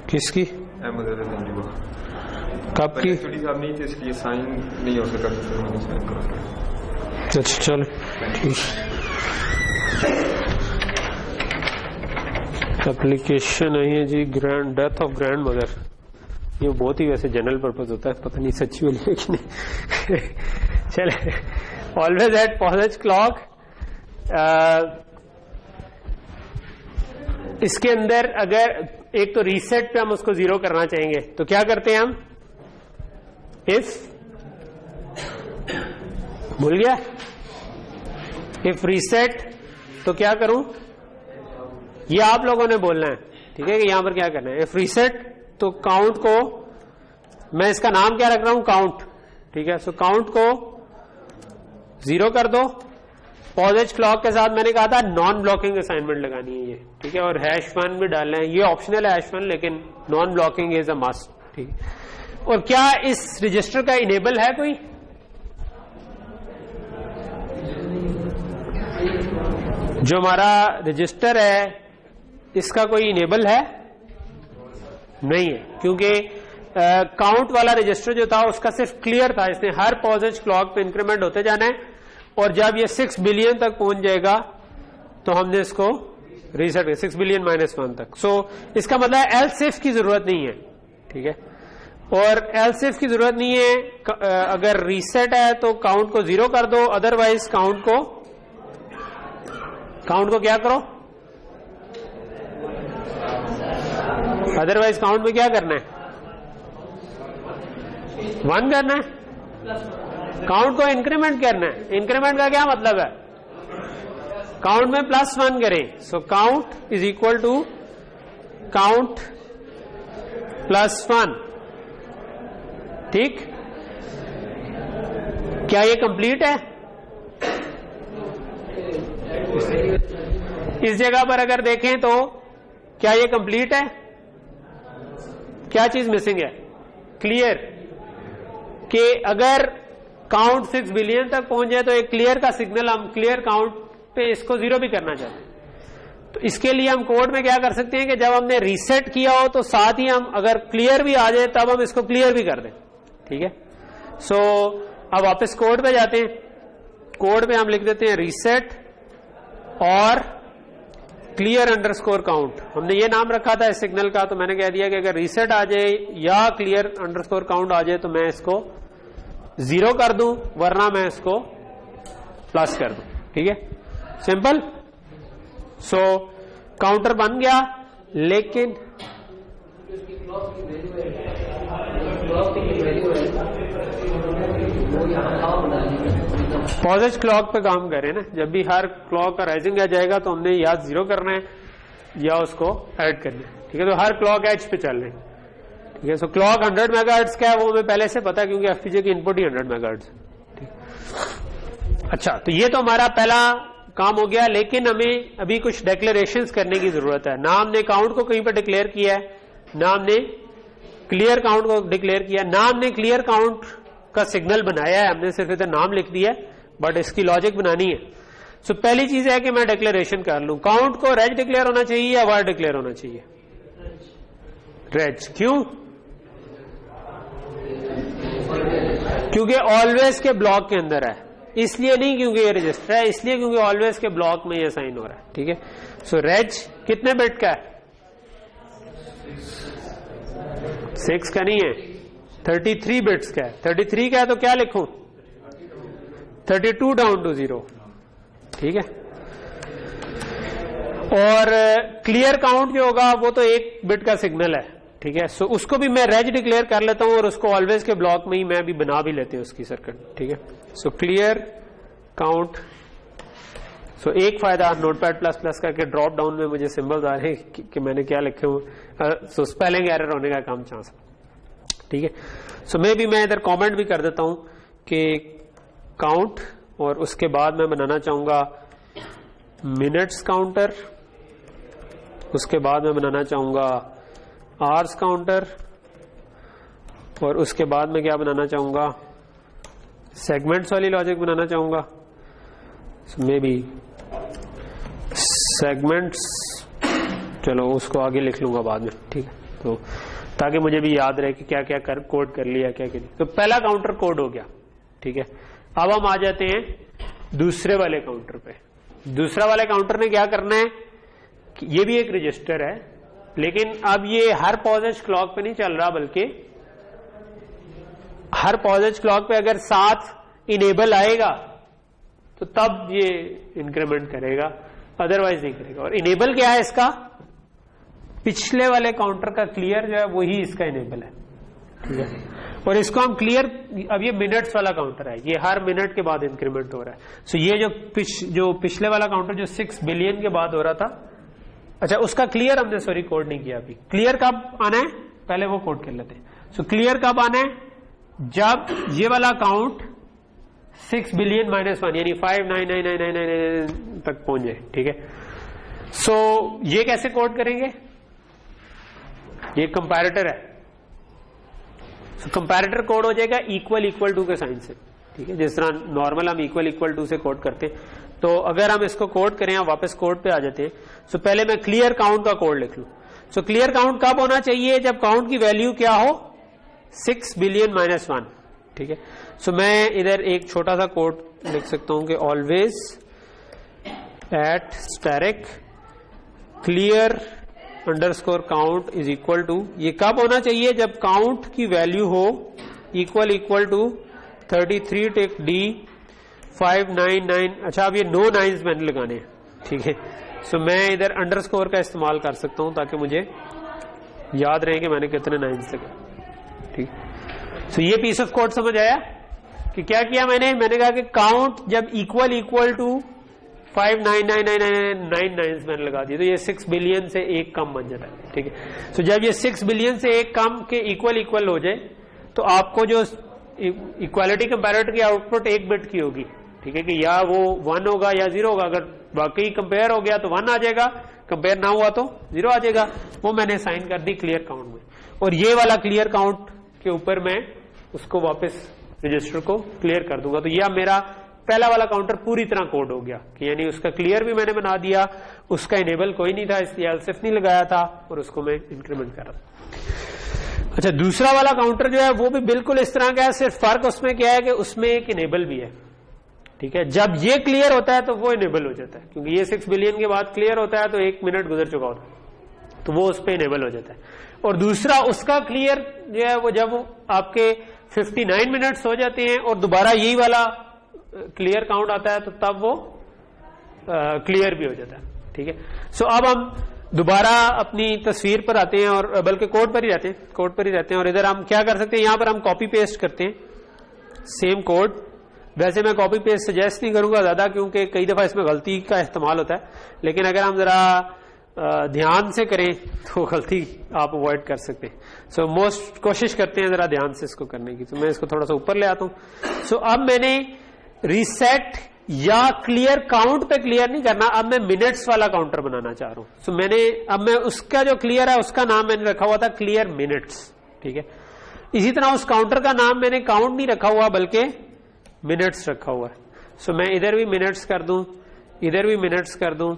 किसकी, कब की? नहीं थी इसलिए साइन नहीं हो सका। अच्छा चलो ठीक। एप्लीकेशन आई है जी, grand death of grand mother. ये बहुत ही वैसे जनरल पर्पज होता है, पता नहीं सच्ची वाली है कि नहीं। चले, ऑलवेज एट पॉजिटिव क्लॉक, इसके अंदर अगर एक तो रीसेट पे हम उसको जीरो करना चाहेंगे तो क्या करते हैं हम, इफ, भूल गया, इफ रीसेट तो क्या करूं, ये आप लोगों ने बोलना है। ठीक है, कि यहां पर क्या करना है, इफ रीसेट तो काउंट को, मैं इसका नाम क्या रख रहा हूं, काउंट। ठीक है, सो काउंट को जीरो कर दो। पॉजिटिव क्लॉक के साथ मैंने कहा था नॉन ब्लॉकिंग असाइनमेंट लगानी है ये। ठीक है, और #1 भी डालना है, ये ऑप्शनल है #1, लेकिन non blocking is a must. ठीक है, और क्या इस रजिस्टर का इनेबल है कोई, जो हमारा रजिस्टर है इसका कोई इनेबल है? नहीं है, क्योंकि काउंट वाला रजिस्टर जो था उसका सिर्फ क्लियर था, इसने हर पॉजिटिव क्लॉक पे इंक्रीमेंट होते जाना है और जब ये 6 बिलियन तक पहुंच जाएगा तो हमने इसको रीसेट किया 6 बिलियन -1 तक। सो इसका मतलब है एल्स इफ की जरूरत नहीं है। ठीक है, और एल्स इफ की जरूरत नहीं है। अगर रीसेट है तो काउंट को जीरो कर दो, अदरवाइज काउंट को क्या करो, अदरवाइज काउंट में क्या करना है, 1 करना है, काउंट को इंक्रीमेंट करना है। इंक्रीमेंट का क्या मतलब है, काउंट में +1 करें। So count is equal to count +1। ठीक, क्या ये कंप्लीट है? इस जगह पर अगर देखें तो क्या ये कंप्लीट है, क्या चीज मिसिंग है, क्लियर, कि अगर काउंट 6 बिलियन तक पहुंच जाए तो एक क्लियर का सिग्नल हम क्लियर काउंट पे इसको जीरो भी करना चाहते हैं। तो इसके लिए हम कोड में क्या कर सकते हैं कि जब हमने रीसेट किया हो तो साथ ही हम अगर क्लियर भी आ जाए तब हम इसको क्लियर भी कर दें। ठीक है, सो अब वापस कोड पे जाते हैं। कोड पे हम लिख देते हैं रीसेट और क्लियर अंडरस्कोर काउंट। हमने ये नाम रखा था इस सिग्नल का, तो मैंने कह दिया कि अगर रीसेट आ जाए या क्लियर अंडरस्कोर काउंट आ जाए तो मैं इसको जीरो कर दूं, वरना मैं इसको प्लस कर दूं। ठीक है, सिंपल। सो काउंटर बन गया, लेकिन पॉजिटिव क्लॉक पे काम करें ना, जब भी हर क्लॉक का राइजिंग आ जाएगा तो हमने या जीरो करना है या उसको ऐड करना है। ठीक है, तो हर क्लॉक एज पे चल रहे हैं। ठीक है, सो क्लॉक 100 मेगाहर्ट्ज का है वो हमें पहले से पता है क्योंकि एफपीजीए की इनपुट ही 100 मेगाहर्ट्ज। अच्छा, तो ये तो हमारा पहला काम हो गया, लेकिन हमें अभी कुछ डिक्लेरेशंस करने की जरूरत है। ना हमने काउंट को कहीं पर डिक्लेयर किया है, ना हमने क्लियर काउंट को डिक्लेयर किया, ना हमने क्लियर काउंट का सिग्नल बनाया है, हमने सिर्फ इधर नाम लिख दिया, बट इसकी लॉजिक बनानी है। सो पहली चीज है कि मैं डिक्लेरेशन कर लूं, काउंट को रेज डिक्लेयर होना चाहिए या वार डिक्लेयर होना चाहिए? रेज। क्यों? क्योंकि ऑलवेज के ब्लॉक के अंदर है, इसलिए नहीं क्योंकि ये रजिस्टर है, इसलिए क्योंकि ऑलवेज के ब्लॉक में ये साइन हो रहा है। ठीक है, सो रेज कितने बिट का है? 6 का नहीं है, 33 बिट्स का है। 33 का है तो क्या लिखूं? 32 डाउन टू 0। ठीक है, और क्लियर काउंट जो होगा वो तो 1 बिट का सिग्नल है। ठीक है, सो उसको भी मैं रेज डिक्लेयर कर लेता हूं और उसको ऑलवेज के ब्लॉक में ही मैं भी बना भी लेते हैं उसकी सर्किट। ठीक है, सो क्लियर काउंट। सो एक फायदा नोटपैड प्लस प्लस का कि ड्रॉप डाउन में मुझे सिंबल्स आ रहे हैं कि मैंने क्या लिखे हुए, सो स्पेलिंग एरर होने का काम चांस। ठीक है, सो मैं इधर कमेंट भी कर देता हूं कि काउंट, और उसके बाद मैं बनाना चाहूंगा मिनट्स काउंटर, उसके बाद मैं बनाना चाहूंगा आवर्स काउंटर, और उसके बाद मैं क्या बनाना चाहूंगा? सेगमेंट्स वाली लॉजिक बनाना चाहूंगा। मे बी सेगमेंट्स, चलो उसको आगे लिख लूंगा बाद में। ठीक है, तो ताकि मुझे भी याद रहे कि क्या क्या कोड कर लिया, क्या क्या नहीं। तो पहला काउंटर कोड हो गया। ठीक है, अब हम आ जाते हैं दूसरे वाले काउंटर पे। दूसरा वाले काउंटर ने क्या करना है? ये भी एक रजिस्टर है, लेकिन अब ये हर पॉजिटिव क्लॉक पे नहीं चल रहा, बल्कि हर पॉजिटिव क्लॉक पे अगर 7 इनेबल आएगा तो तब ये इंक्रीमेंट करेगा, अदरवाइज नहीं करेगा। और इनेबल क्या है इसका? पिछले वाले काउंटर का क्लियर जो है वही इसका इनेबल है। ठीक है, और इसको हम क्लियर, अब ये मिनट्स वाला काउंटर है, ये हर मिनट के बाद इंक्रीमेंट हो रहा है। सो ये जो पिछले वाला काउंटर जो 6 बिलियन के बाद हो रहा था, अच्छा उसका क्लियर हमने सॉरी कोड नहीं किया अभी। क्लियर कब आना है? पहले वो कोड कर लेते हैं। सो क्लियर कब आना है? जब ये वाला काउंट 6 बिलियन -1 यानी 5999999 तक पहुंच जाए। ठीक है, सो ये कैसे कोड करेंगे? ये कंपैरेटर है, सो कंपैरेटर कोड हो जाएगा इक्वल टू के साइन से। ठीक है, जिस तरह नॉर्मल हम इक्वल टू से कोड करते हैं, तो अगर हम इसको कोड करें, हम वापस कोड पे आ जाते हैं। सो पहले मैं क्लियर काउंट का कोड लिख लूं। सो क्लियर काउंट कब होना चाहिए? जब काउंट की वैल्यू क्या हो? 6 बिलियन -1। ठीक है, सो मैं इधर एक छोटा सा कोड लिख सकता हूं कि always at static clear underscore count is equal to, ये कब होना चाहिए? जब काउंट की वैल्यू हो इक्वल टू 33 टेक डी 599। अच्छा, अब ये 9 नाइन्स मैंने लगाने हैं। ठीक है, सो मैं इधर अंडरस्कोर का इस्तेमाल कर सकता हूं ताकि मुझे याद रहे कि मैंने कितने नाइन्स लगे। ठीक, सो ये पीस ऑफ कोड समझ आया कि क्या किया मैंने कहा कि काउंट जब इक्वल टू 59999 नाइन्स मैंने लगा दिया, तो ये 6 बिलियन से एक कम बन जाता है। ठीक है, सो जब ये 6 बिलियन से एक कम के इक्वल हो जाए, तो आपको जो इक्वालिटी कंपैरेटर की आउटपुट 1 बिट की होगी। ठीक है, कि या वो 1 होगा या 0 होगा। अगर वाकई कंपेयर हो गया तो 1 आ जाएगा, कंपेयर ना हुआ तो 0 आ जाएगा। वो मैंने साइन कर दी क्लियर काउंट में, और ये वाला क्लियर काउंट के ऊपर मैं उसको वापस रजिस्टर को क्लियर कर दूंगा। तो यह मेरा पहला वाला काउंटर पूरी तरह कोड हो गया कि यानी उसका क्लियर भी मैंने बना दिया, उसका इनेबल कोई नहीं था इसलिए एल्सिफ नहीं लगाया था, और उसको मैं इंक्रीमेंट कर रहा। अच्छा, दूसरा वाला काउंटर जो है वो भी बिल्कुल इस तरह का है, सिर्फ फर्क उसमें क्या है कि उसमें एक इनेबल भी है। ठीक है, जब ये क्लियर होता है तो वो इनेबल हो जाता है, क्योंकि ये 6 बिलियन के बाद क्लियर होता है तो 1 मिनट गुजर चुका होता है, तो वो उस पर इनेबल हो जाता है। और दूसरा उसका क्लियर जो है वो जब आपके 59 मिनट्स हो जाते हैं और दोबारा यही वाला क्लियर काउंट आता है, तो तब वो क्लियर भी हो जाता है। ठीक है, सो अब हम दोबारा अपनी तस्वीर पर आते हैं, और बल्कि कोड पर ही रहते हैं, और इधर हम क्या कर सकते हैं? यहां पर हम कॉपी पेस्ट करते हैं सेम कोड। वैसे मैं कॉपी पेस्ट सजेस्ट नहीं करूंगा ज्यादा, क्योंकि कई दफा इसमें गलती का इस्तेमाल होता है, लेकिन अगर हम जरा ध्यान से करें तो गलती आप अवॉइड कर सकते हैं। सो मोस्ट कोशिश करते हैं जरा ध्यान से इसको करने की। तो मैं इसको थोड़ा सा ऊपर ले आता हूं। सो अब मैंने रीसेट या क्लियर काउंट पे क्लियर नहीं करना, अब मैं मिनट्स वाला काउंटर बनाना चाह रहा हूं। सो अब मैं उसका जो क्लियर है उसका नाम मैंने रखा हुआ था क्लियर मिनट्स। ठीक है, इसी तरह उस काउंटर का नाम मैंने काउंट नहीं रखा हुआ बल्कि मिनट्स रखा हुआ है। सो मैं इधर भी मिनट्स कर दूं, इधर भी मिनट्स कर दूं,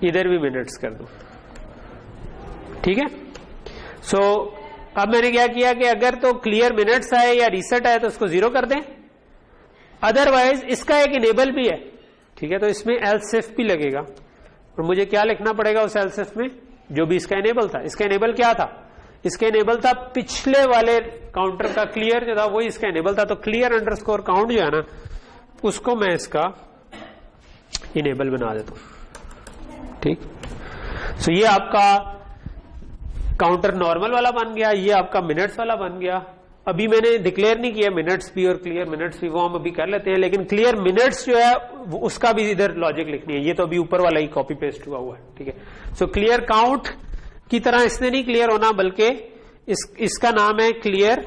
इधर भी मिनट्स कर दूं। ठीक है, सो अब मैंने क्या किया कि अगर तो क्लियर मिनट्स आए या रीसेट आए तो उसको 0 कर दें, अदरवाइज इसका एक इनेबल भी है, ठीक है, तो इसमें एल्स इफ भी लगेगा और मुझे क्या लिखना पड़ेगा उस एल्स इफ में, जो भी इसका इनेबल था। इसका इनेबल क्या था, इसका इनेबल था पिछले वाले काउंटर का क्लियर जो था वही इसका इनेबल था, तो क्लियर अंडरस्कोर काउंट जो है ना उसको मैं इसका इनेबल बना देता हूं, ठीक। सो ये आपका काउंटर नॉर्मल वाला बन गया, ये आपका मिनट्स वाला बन गया। अभी मैंने डिक्लेयर नहीं किया मिनट्स भी और क्लियर मिनट्स भी, वो हम अभी कर लेते हैं, लेकिन क्लियर मिनट्स जो है उसका भी इधर लॉजिक लिखनी है। ये तो अभी ऊपर वाला ही कॉपी पेस्ट हुआ है, ठीक है। सो क्लियर काउंट की तरह इसने नहीं क्लियर होना, बल्कि इसका नाम है क्लियर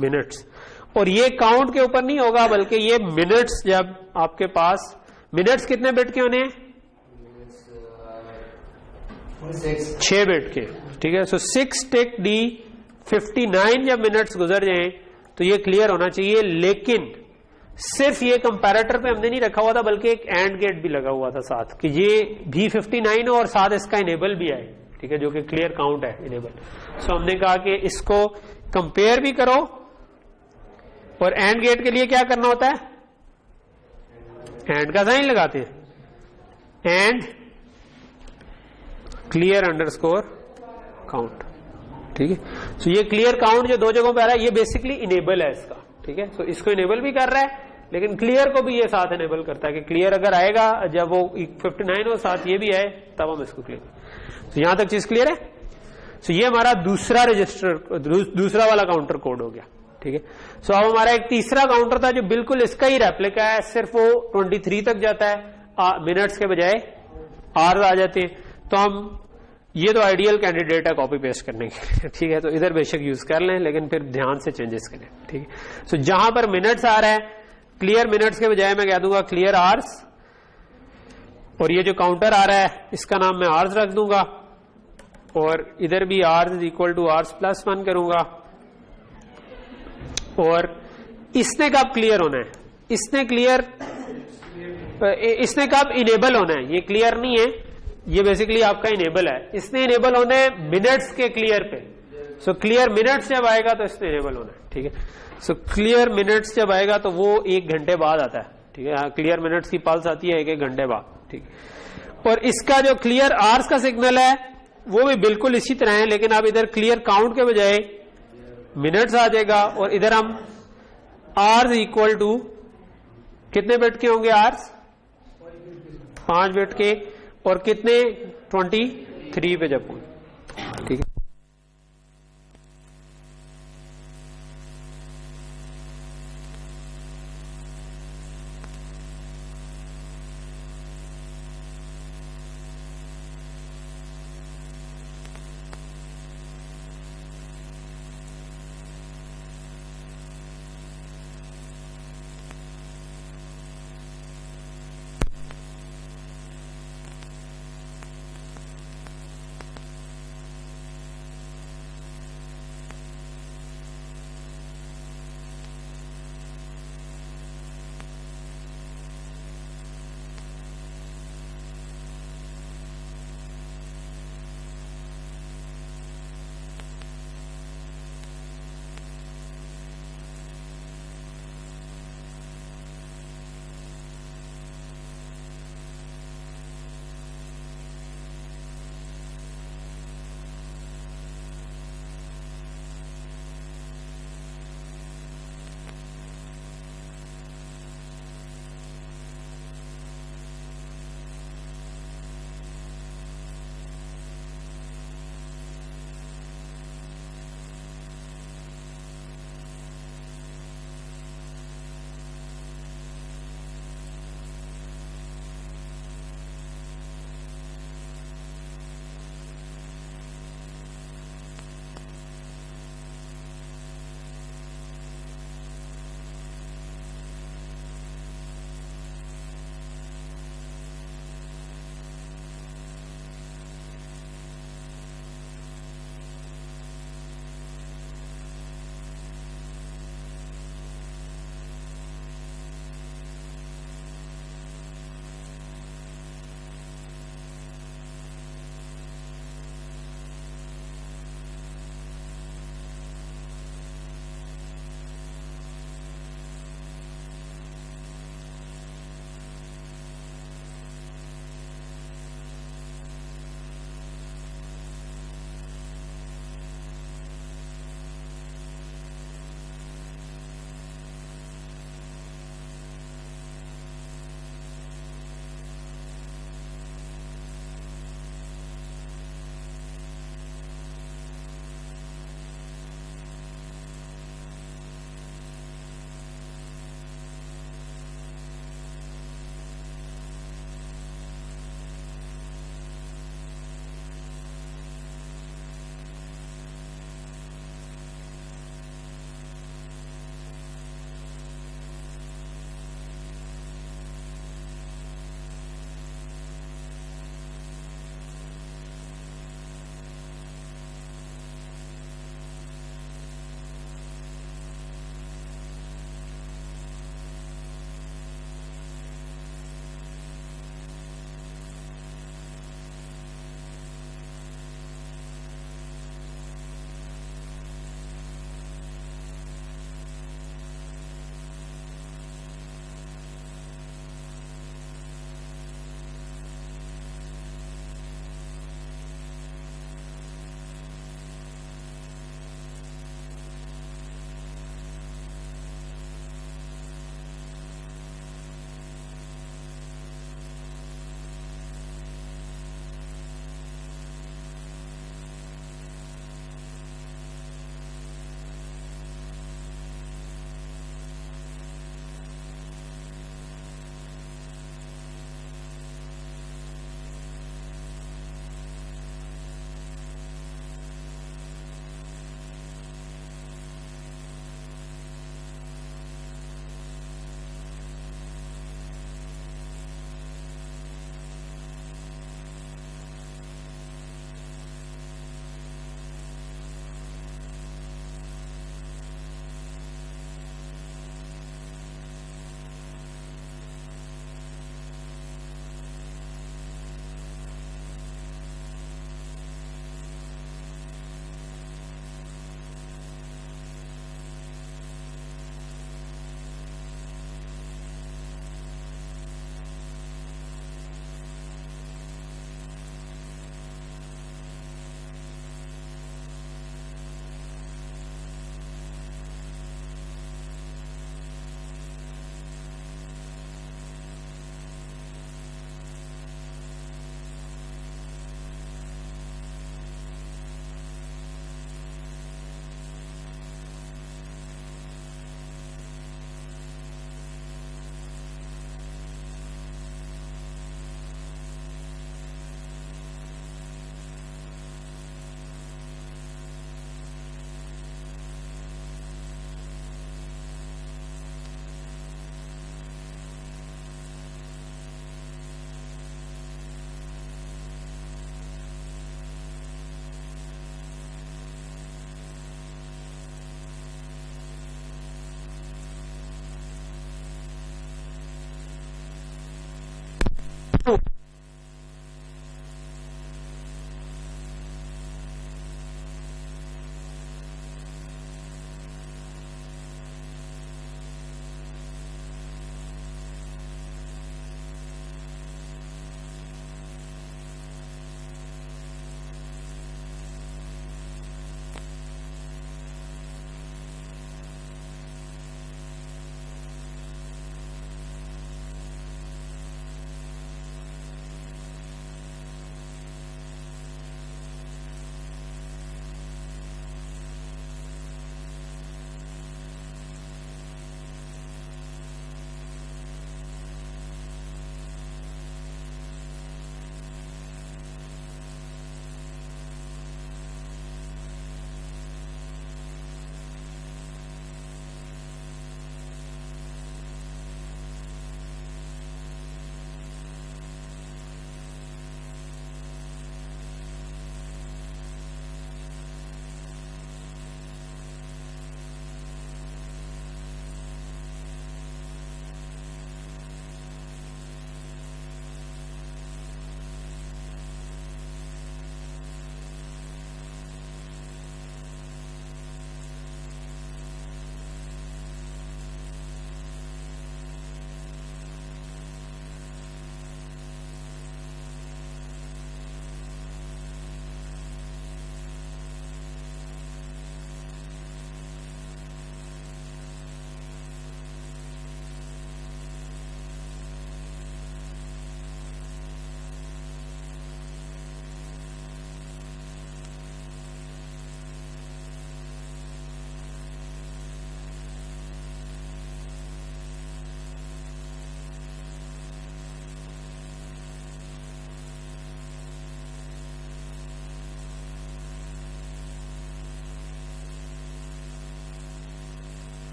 मिनट्स, और ये काउंट के ऊपर नहीं होगा बल्कि ये मिनट्स, जब आपके पास मिनट्स कितने बिट के होने हैं, 6 बिट के, ठीक है। सो 6 टिक डी 59 जब मिनट्स गुजर जाएं तो ये क्लियर होना चाहिए, लेकिन सिर्फ ये कंपैरेटर पे हमने नहीं रखा हुआ था बल्कि एक एंड गेट भी लगा हुआ था साथ, कि ये भी 59 हो और साथ इसका इनेबल भी आए, ठीक है, जो कि क्लियर काउंट है इनेबल। सो हमने कहा कि इसको कंपेयर भी करो, और एंड गेट के लिए क्या करना होता है, एंड का साइन लगाते हैं, एंड क्लियर अंडरस्कोर काउंट, ठीक है। सो ये क्लियर काउंट जो दो जगहों पे आ रहा है ये बेसिकली इनेबल है इसका, ठीक है। सो इसको इनेबल भी कर रहा है, लेकिन क्लियर को भी ये साथ इनेबल करता है कि क्लियर अगर आएगा जब वो 59 हो साथ ये भी आए तब हम इसको क्लियर। तो यहां तक चीज क्लियर है। सो ये हमारा दूसरा रजिस्टर, दूसरा वाला काउंटर कोड हो गया, ठीक है। सो अब हमारा एक तीसरा काउंटर था जो बिल्कुल इसका ही रेप्लिका है, सिर्फ वो 23 तक जाता है, मिनट्स के बजाय आवर्स आ जाते हैं। तो हम ये तो आइडियल कैंडिडेट है कॉपी पेस्ट करने के लिए, ठीक है, तो इधर बेशक यूज कर लें, लेकिन फिर ध्यान से चेंजेस करें, ठीक है। सो जहां पर मिनट्स आ रहा है क्लियर मिनट्स के बजाय मैं कह दूंगा क्लियर आवर्स, और ये जो काउंटर आ रहा है इसका नाम मैं आवर्स रख दूंगा, और इधर भी hours is equal two hours plus 1 करूंगा। और इसने कब क्लियर होना है, इसने कब इनेबल होना है, ये क्लियर नहीं है, ये बेसिकली आपका इनेबल है। इसने इनेबल होना है मिनट्स के क्लियर पे। सो क्लियर मिनट्स जब आएगा तो इसने इनेबल होना है, ठीक है। सो क्लियर मिनट्स जब आएगा तो वो 1 घंटे बाद आता है, ठीक है। क्लियर मिनट्स की पल्स आती है 1 घंटे बाद, ठीक है। और इसका जो क्लियर आवर्स का सिग्नल है वो भी बिल्कुल इसी तरह है, लेकिन अब इधर क्लियर काउंट के बजाय मिनट्स आ जाएगा, और इधर हम आवर्स इक्वल टू कितने बिट के होंगे, आवर्स 5 बिट के, और कितने 23 पे जब पहुंचे, ठीक है।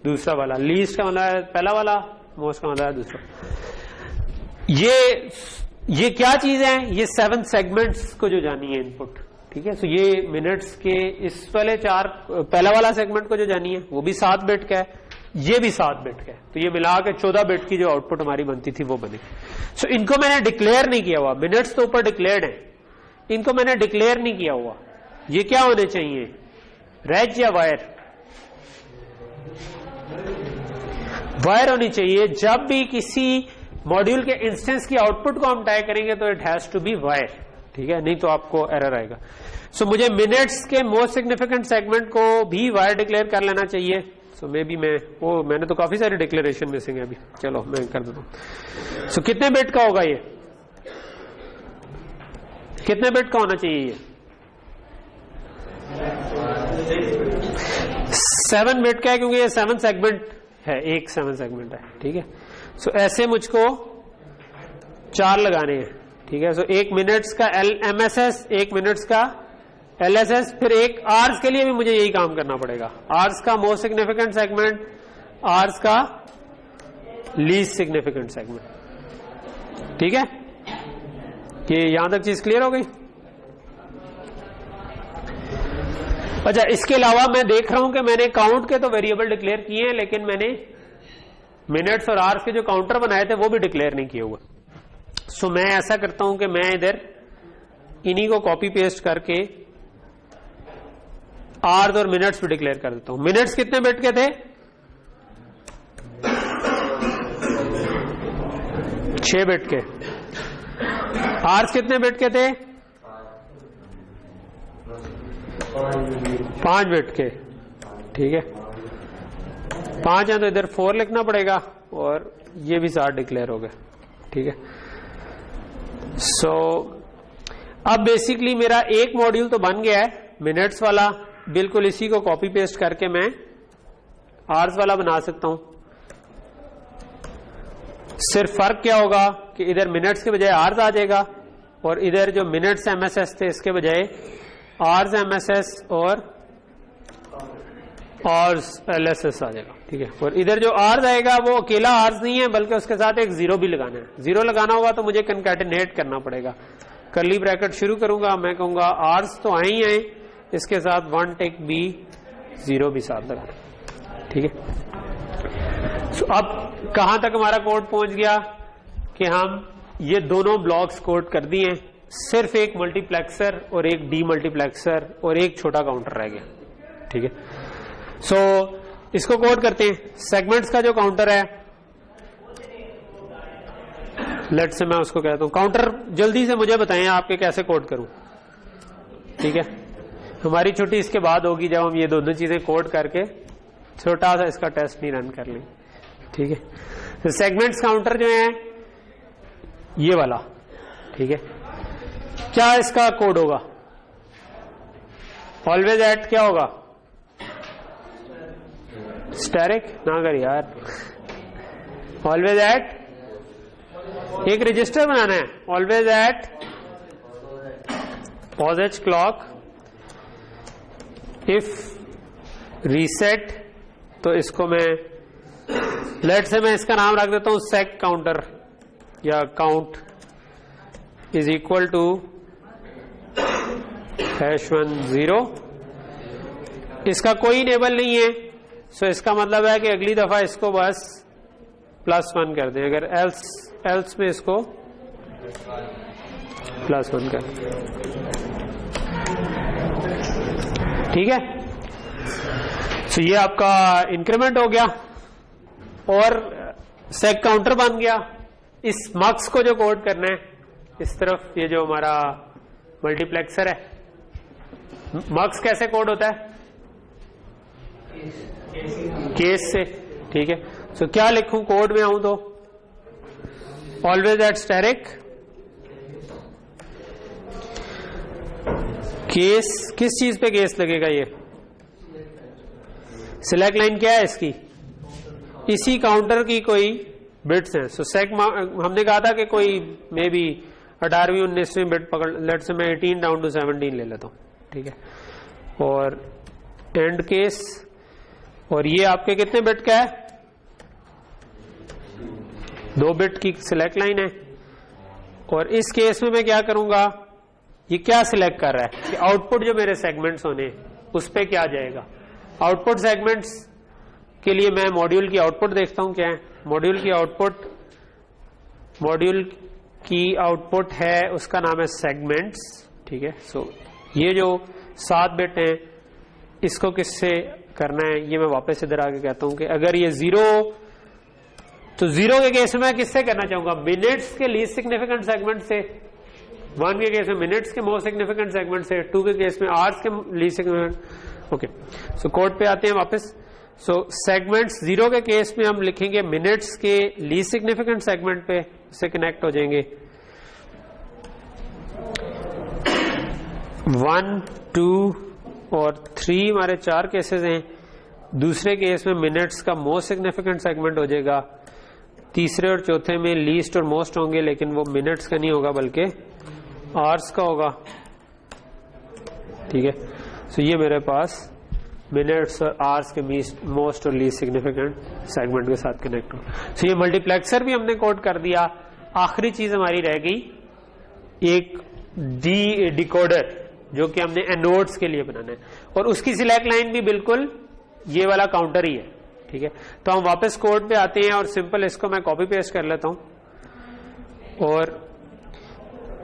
दूसरा वाला, लीस्ट का मतलब है पहला वाला, मोस्ट का मतलब है दूसरा। ये क्या चीज है, ये 7 सेगमेंट्स को जो जानी है इनपुट, ठीक है। सो ये मिनट्स के इस वाले 4 पहला वाला सेगमेंट को जो जानी है वो भी 7 बिट का है, ये भी 7 बिट का है, तो ये मिला के 14 बिट की जो आउटपुट हमारी बनती थी वो बनी। सो इनको मैंने डिक्लेयर नहीं किया हुआ, मिनट्स तो ऊपर डिक्लेयर्ड है, इनको मैंने डिक्लेयर नहीं किया हुआ। ये क्या होने चाहिए, रेज या वायर? वायर होनी चाहिए। जब भी किसी मॉड्यूल के इंस्टेंस की आउटपुट को हम टाइप करेंगे तो it has to be wire, ठीक है, नहीं तो आपको एरर आएगा। सो मुझे मिनट्स के मोस्ट सिग्निफिकेंट सेगमेंट को भी वायर डिक्लेयर कर लेना चाहिए। सो मे बी मैंने तो काफी सारी डिक्लेरेशन मिसिंग है अभी, चलो मैं कर देता हूं। सो कितने बिट का होगा ये, कितने बिट का होना चाहिए ये? 7 बिट का है, क्योंकि ये 7 सेगमेंट है, एक 7 सेगमेंट है, ठीक है। सो ऐसे मुझको 4 लगाने हैं, ठीक है। सो 1 मिनट्स का MSS, 1 मिनट्स का LSS, फिर एक आवर्स के लिए भी मुझे यही काम करना पड़ेगा। आवर्स का मोस्ट सिग्निफिकेंट सेगमेंट, आवर्स का लीस्ट सिग्निफिकेंट सेगमेंट, ठीक है। ये यहां तक चीज क्लियर हो गई? अच्छा, इसके अलावा मैं देख रहा हूं कि मैंने काउंट के तो वेरिएबल डिक्लेयर किए हैं, लेकिन मैंने मिनट्स और आवर्स के जो काउंटर बनाए थे वो भी डिक्लेयर नहीं किए हुए। सो मैं ऐसा करता हूं कि मैं इधर इन्हीं को कॉपी पेस्ट करके आवर्स और मिनट्स भी डिक्लेयर कर देता हूं। मिनट्स कितने बिट के थे? 6 बिट के। आवर्स कितने बिट के थे? 5 बिट के, ठीक है। 5 है तो इधर 4 लिखना पड़ेगा, और ये भी 7 डिक्लेयर हो गए, ठीक है। सो अब बेसिकली मेरा एक मॉड्यूल तो बन गया है मिनट्स वाला, बिल्कुल इसी को कॉपी पेस्ट करके मैं आवर्स वाला बना सकता हूं। सिर्फ फर्क क्या होगा कि इधर मिनट्स के बजाय आवर्स आ जाएगा, और इधर जो मिनट्स MSS थे इसके बजाय आवर्स MSS और आवर्स LSS आ जाएगा, ठीक है। और इधर जो आवर्स आएगा वो अकेला आवर्स नहीं है, बल्कि उसके साथ एक 0 भी लगाना है। 0 लगाना होगा तो मुझे कनकैटिनेट करना पड़ेगा। कर्ली ब्रैकेट शुरू करूंगा, मैं कहूंगा आवर्स तो आए ही आए, इसके साथ 1 टिक B 0 भी साथ लगाना, ठीक है। सो अब कहां तक हमारा कोड पहुंच गया कि हम ये दोनों ब्लॉक्स कोड कर दिए, सिर्फ एक मल्टीप्लेक्सर और एक डीमल्टीप्लेक्सर और एक छोटा काउंटर रह गया, ठीक है। सो इसको कोड करते हैं। सेगमेंट्स का जो काउंटर है, लेट से मैं उसको कहता हूं काउंटर, जल्दी से मुझे बताएं आपके कैसे कोड करूं, ठीक है। हमारी छुट्टी इसके बाद होगी जब हम ये दोनों चीजें कोड करके छोटा सा इसका टेस्ट नहीं रन कर लेंगे, ठीक है। तो सेगमेंट्स काउंटर जो है ये वाला, ठीक है। क्या इसका कोड होगा? ऑलवेज एट क्या होगा? स्टैरिक ना कर यार, ऑलवेज एट एक रजिस्टर बनाना है, always at pause clock, if reset, तो इसको मैं लेट से मैं इसका नाम रख देता हूं सेक काउंटर या काउंट इज इक्वल टू #10। इसका कोई इनेबल नहीं है, सो इसका मतलब है कि अगली दफा इसको बस +1 कर दें, अगर एल्स में इसको +1 कर, ठीक है। सो ये आपका इंक्रीमेंट हो गया और सेक काउंटर बन गया। इस मक्स को जो कोड करना है, इस तरफ ये जो हमारा मल्टीप्लेक्सर है, मक्स कैसे कोड होता है? केस से, ठीक है। सो क्या लिखूं कोड में आऊं तो ऑलवेज एट स्टैरिक केस, किस चीज पे केस लगेगा? ये सिलेक्ट लाइन क्या है इसकी? इसी काउंटर की कोई बिट्स हैं। सो सेक हमने कहा था कि कोई मे बी 18वीं 19वीं बिट पकड़, लेट से मैं 18 डाउन टू 17 ले लेता हूं, ठीक है। और एंड केस और ये आपके कितने बिट का है? 2 बिट की सिलेक्ट लाइन है। और इस केस में मैं क्या करूंगा, ये क्या सिलेक्ट कर रहा है कि आउटपुट जो मेरे सेगमेंट्स होने उस पे क्या जाएगा। आउटपुट सेगमेंट्स के लिए मैं मॉड्यूल की आउटपुट देखता हूं क्या है। मॉड्यूल की आउटपुट है, उसका नाम है सेगमेंट्स, ठीक है। सो ये जो 7 बिट हैं इसको किससे करना है, ये मैं वापस इधर आके कहता हूं कि अगर ये 0 तो 0 के केस में मैं किससे करना चाहूंगा, मिनट्स के लीस्ट सिग्निफिकेंट सेगमेंट से, 1 के केस में मिनट्स के मोस्ट सिग्निफिकेंट सेगमेंट से, 2 के केस में आवर्स के least significant. Okay, so code पे आते हैं वापस। सो सेगमेंट्स 0 के केस में हम लिखेंगे मिनट्स के लीस्ट सिग्निफिकेंट सेगमेंट पे से कनेक्ट हो जाएंगे। 1, 2 और 3 हमारे 4 केसेस हैं। दूसरे केस में मिनट्स का मोस्ट सिग्निफिकेंट सेगमेंट हो जाएगा। तीसरे और चौथे में लीस्ट और मोस्ट होंगे, लेकिन वो मिनट्स का नहीं होगा बल्कि आवर्स का होगा, ठीक है। सो ये मेरे पास मिनट्स और आवर्स के मोस्ट और लीस्ट सिग्निफिकेंट सेगमेंट के साथ कनेक्ट हो। सो ये मल्टीप्लेक्सर भी हमने कोड कर दिया। आखिरी चीज हमारी रह गई एक डिकोडर, जो कि हमने एनोड्स के लिए बनाना है, और उसकी सिलेक्ट लाइन भी बिल्कुल ये वाला काउंटर ही है, ठीक है। तो हम वापस कोड पे आते हैं और सिंपल इसको मैं कॉपी पेस्ट कर लेता हूं। और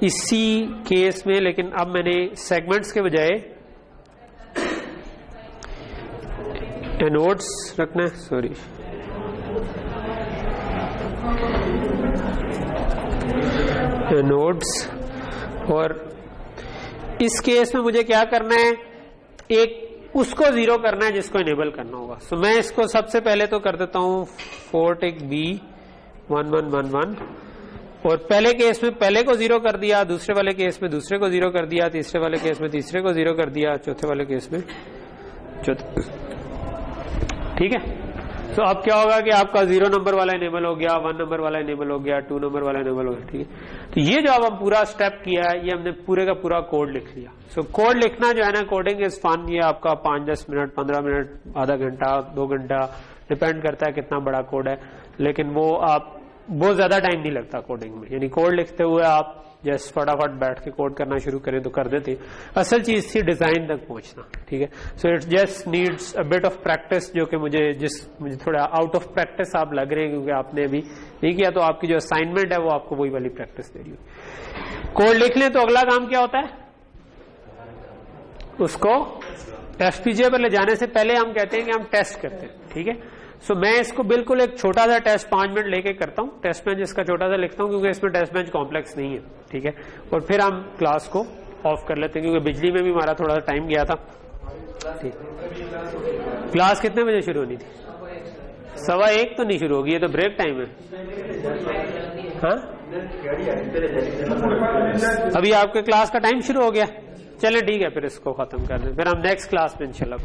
इसी केस में लेकिन अब मैंने सेगमेंट्स के बजाय एनोड्स रखना है, सॉरी, एनोड्स। और इस केस में मुझे क्या करना है, एक उसको 0 करना है जिसको इनेबल करना होगा। सो मैं इसको सबसे पहले तो कर देता हूं फोर्टिक B 1111, और पहले केस में पहले को 0 कर दिया, दूसरे वाले केस में दूसरे को 0 कर दिया, तीसरे वाले केस में तीसरे को 0 कर दिया, चौथे वाले केस में चौथे, ठीक है। तो अब क्या होगा कि आपका 0 नंबर वाला इनेबल हो गया, 1 नंबर वाला इनेबल हो गया, 2 नंबर वाला इनेबल हो गया, ठीक है। तो ये जो अब हम पूरा स्टेप किया है, ये हमने पूरे का पूरा कोड लिख लिया। सो कोड लिखना जो है ना, कोडिंग इज फन। ये आपका 5-10 मिनट, 15 मिनट, आधा घंटा, 2 घंटा, डिपेंड करता है कितना बड़ा कोड है, लेकिन वो आप बहुत ज्यादा टाइम नहीं लगता कोडिंग में। यानी कोड लिखते हुए आप जस्ट फटाफट बैठ के कोड करना शुरू करें तो कर देते। असल चीज थी डिजाइन तक पहुंचना, ठीक है। So it just needs a bit of practice, जो कि मुझे थोड़ा आउट ऑफ प्रैक्टिस आप लग रहे हैं, क्योंकि आपने अभी नहीं किया, तो आपकी जो असाइनमेंट है वो आपको वही वाली प्रैक्टिस दे रही है। कोड लिख लें तो अगला काम क्या होता है, उसको एफपीजीए पर ले जाने से पहले हम कहते हैं कि हम टेस्ट करते हैं, ठीक है। सो मैं इसको बिल्कुल एक छोटा सा टेस्ट 5 मिनट लेके करता हूं, टेस्ट बेंच इसका छोटा सा लिखता हूं, क्योंकि इसमें टेस्ट बेंच कॉम्प्लेक्स नहीं है, ठीक है। और फिर हम क्लास को ऑफ कर लेते हैं, क्योंकि बिजली में भी हमारा थोड़ा सा टाइम गया था, ठीक। क्लास कितने बजे शुरू होनी थी? 1:15 तो नहीं शुरू होगी, ये तो ब्रेक टाइम है। हाँ, अभी आपके क्लास का टाइम शुरू हो गया। चले ठीक है, फिर इसको खत्म कर दें, फिर हम नेक्स्ट क्लास में इंशाल्लाह,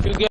क्योंकि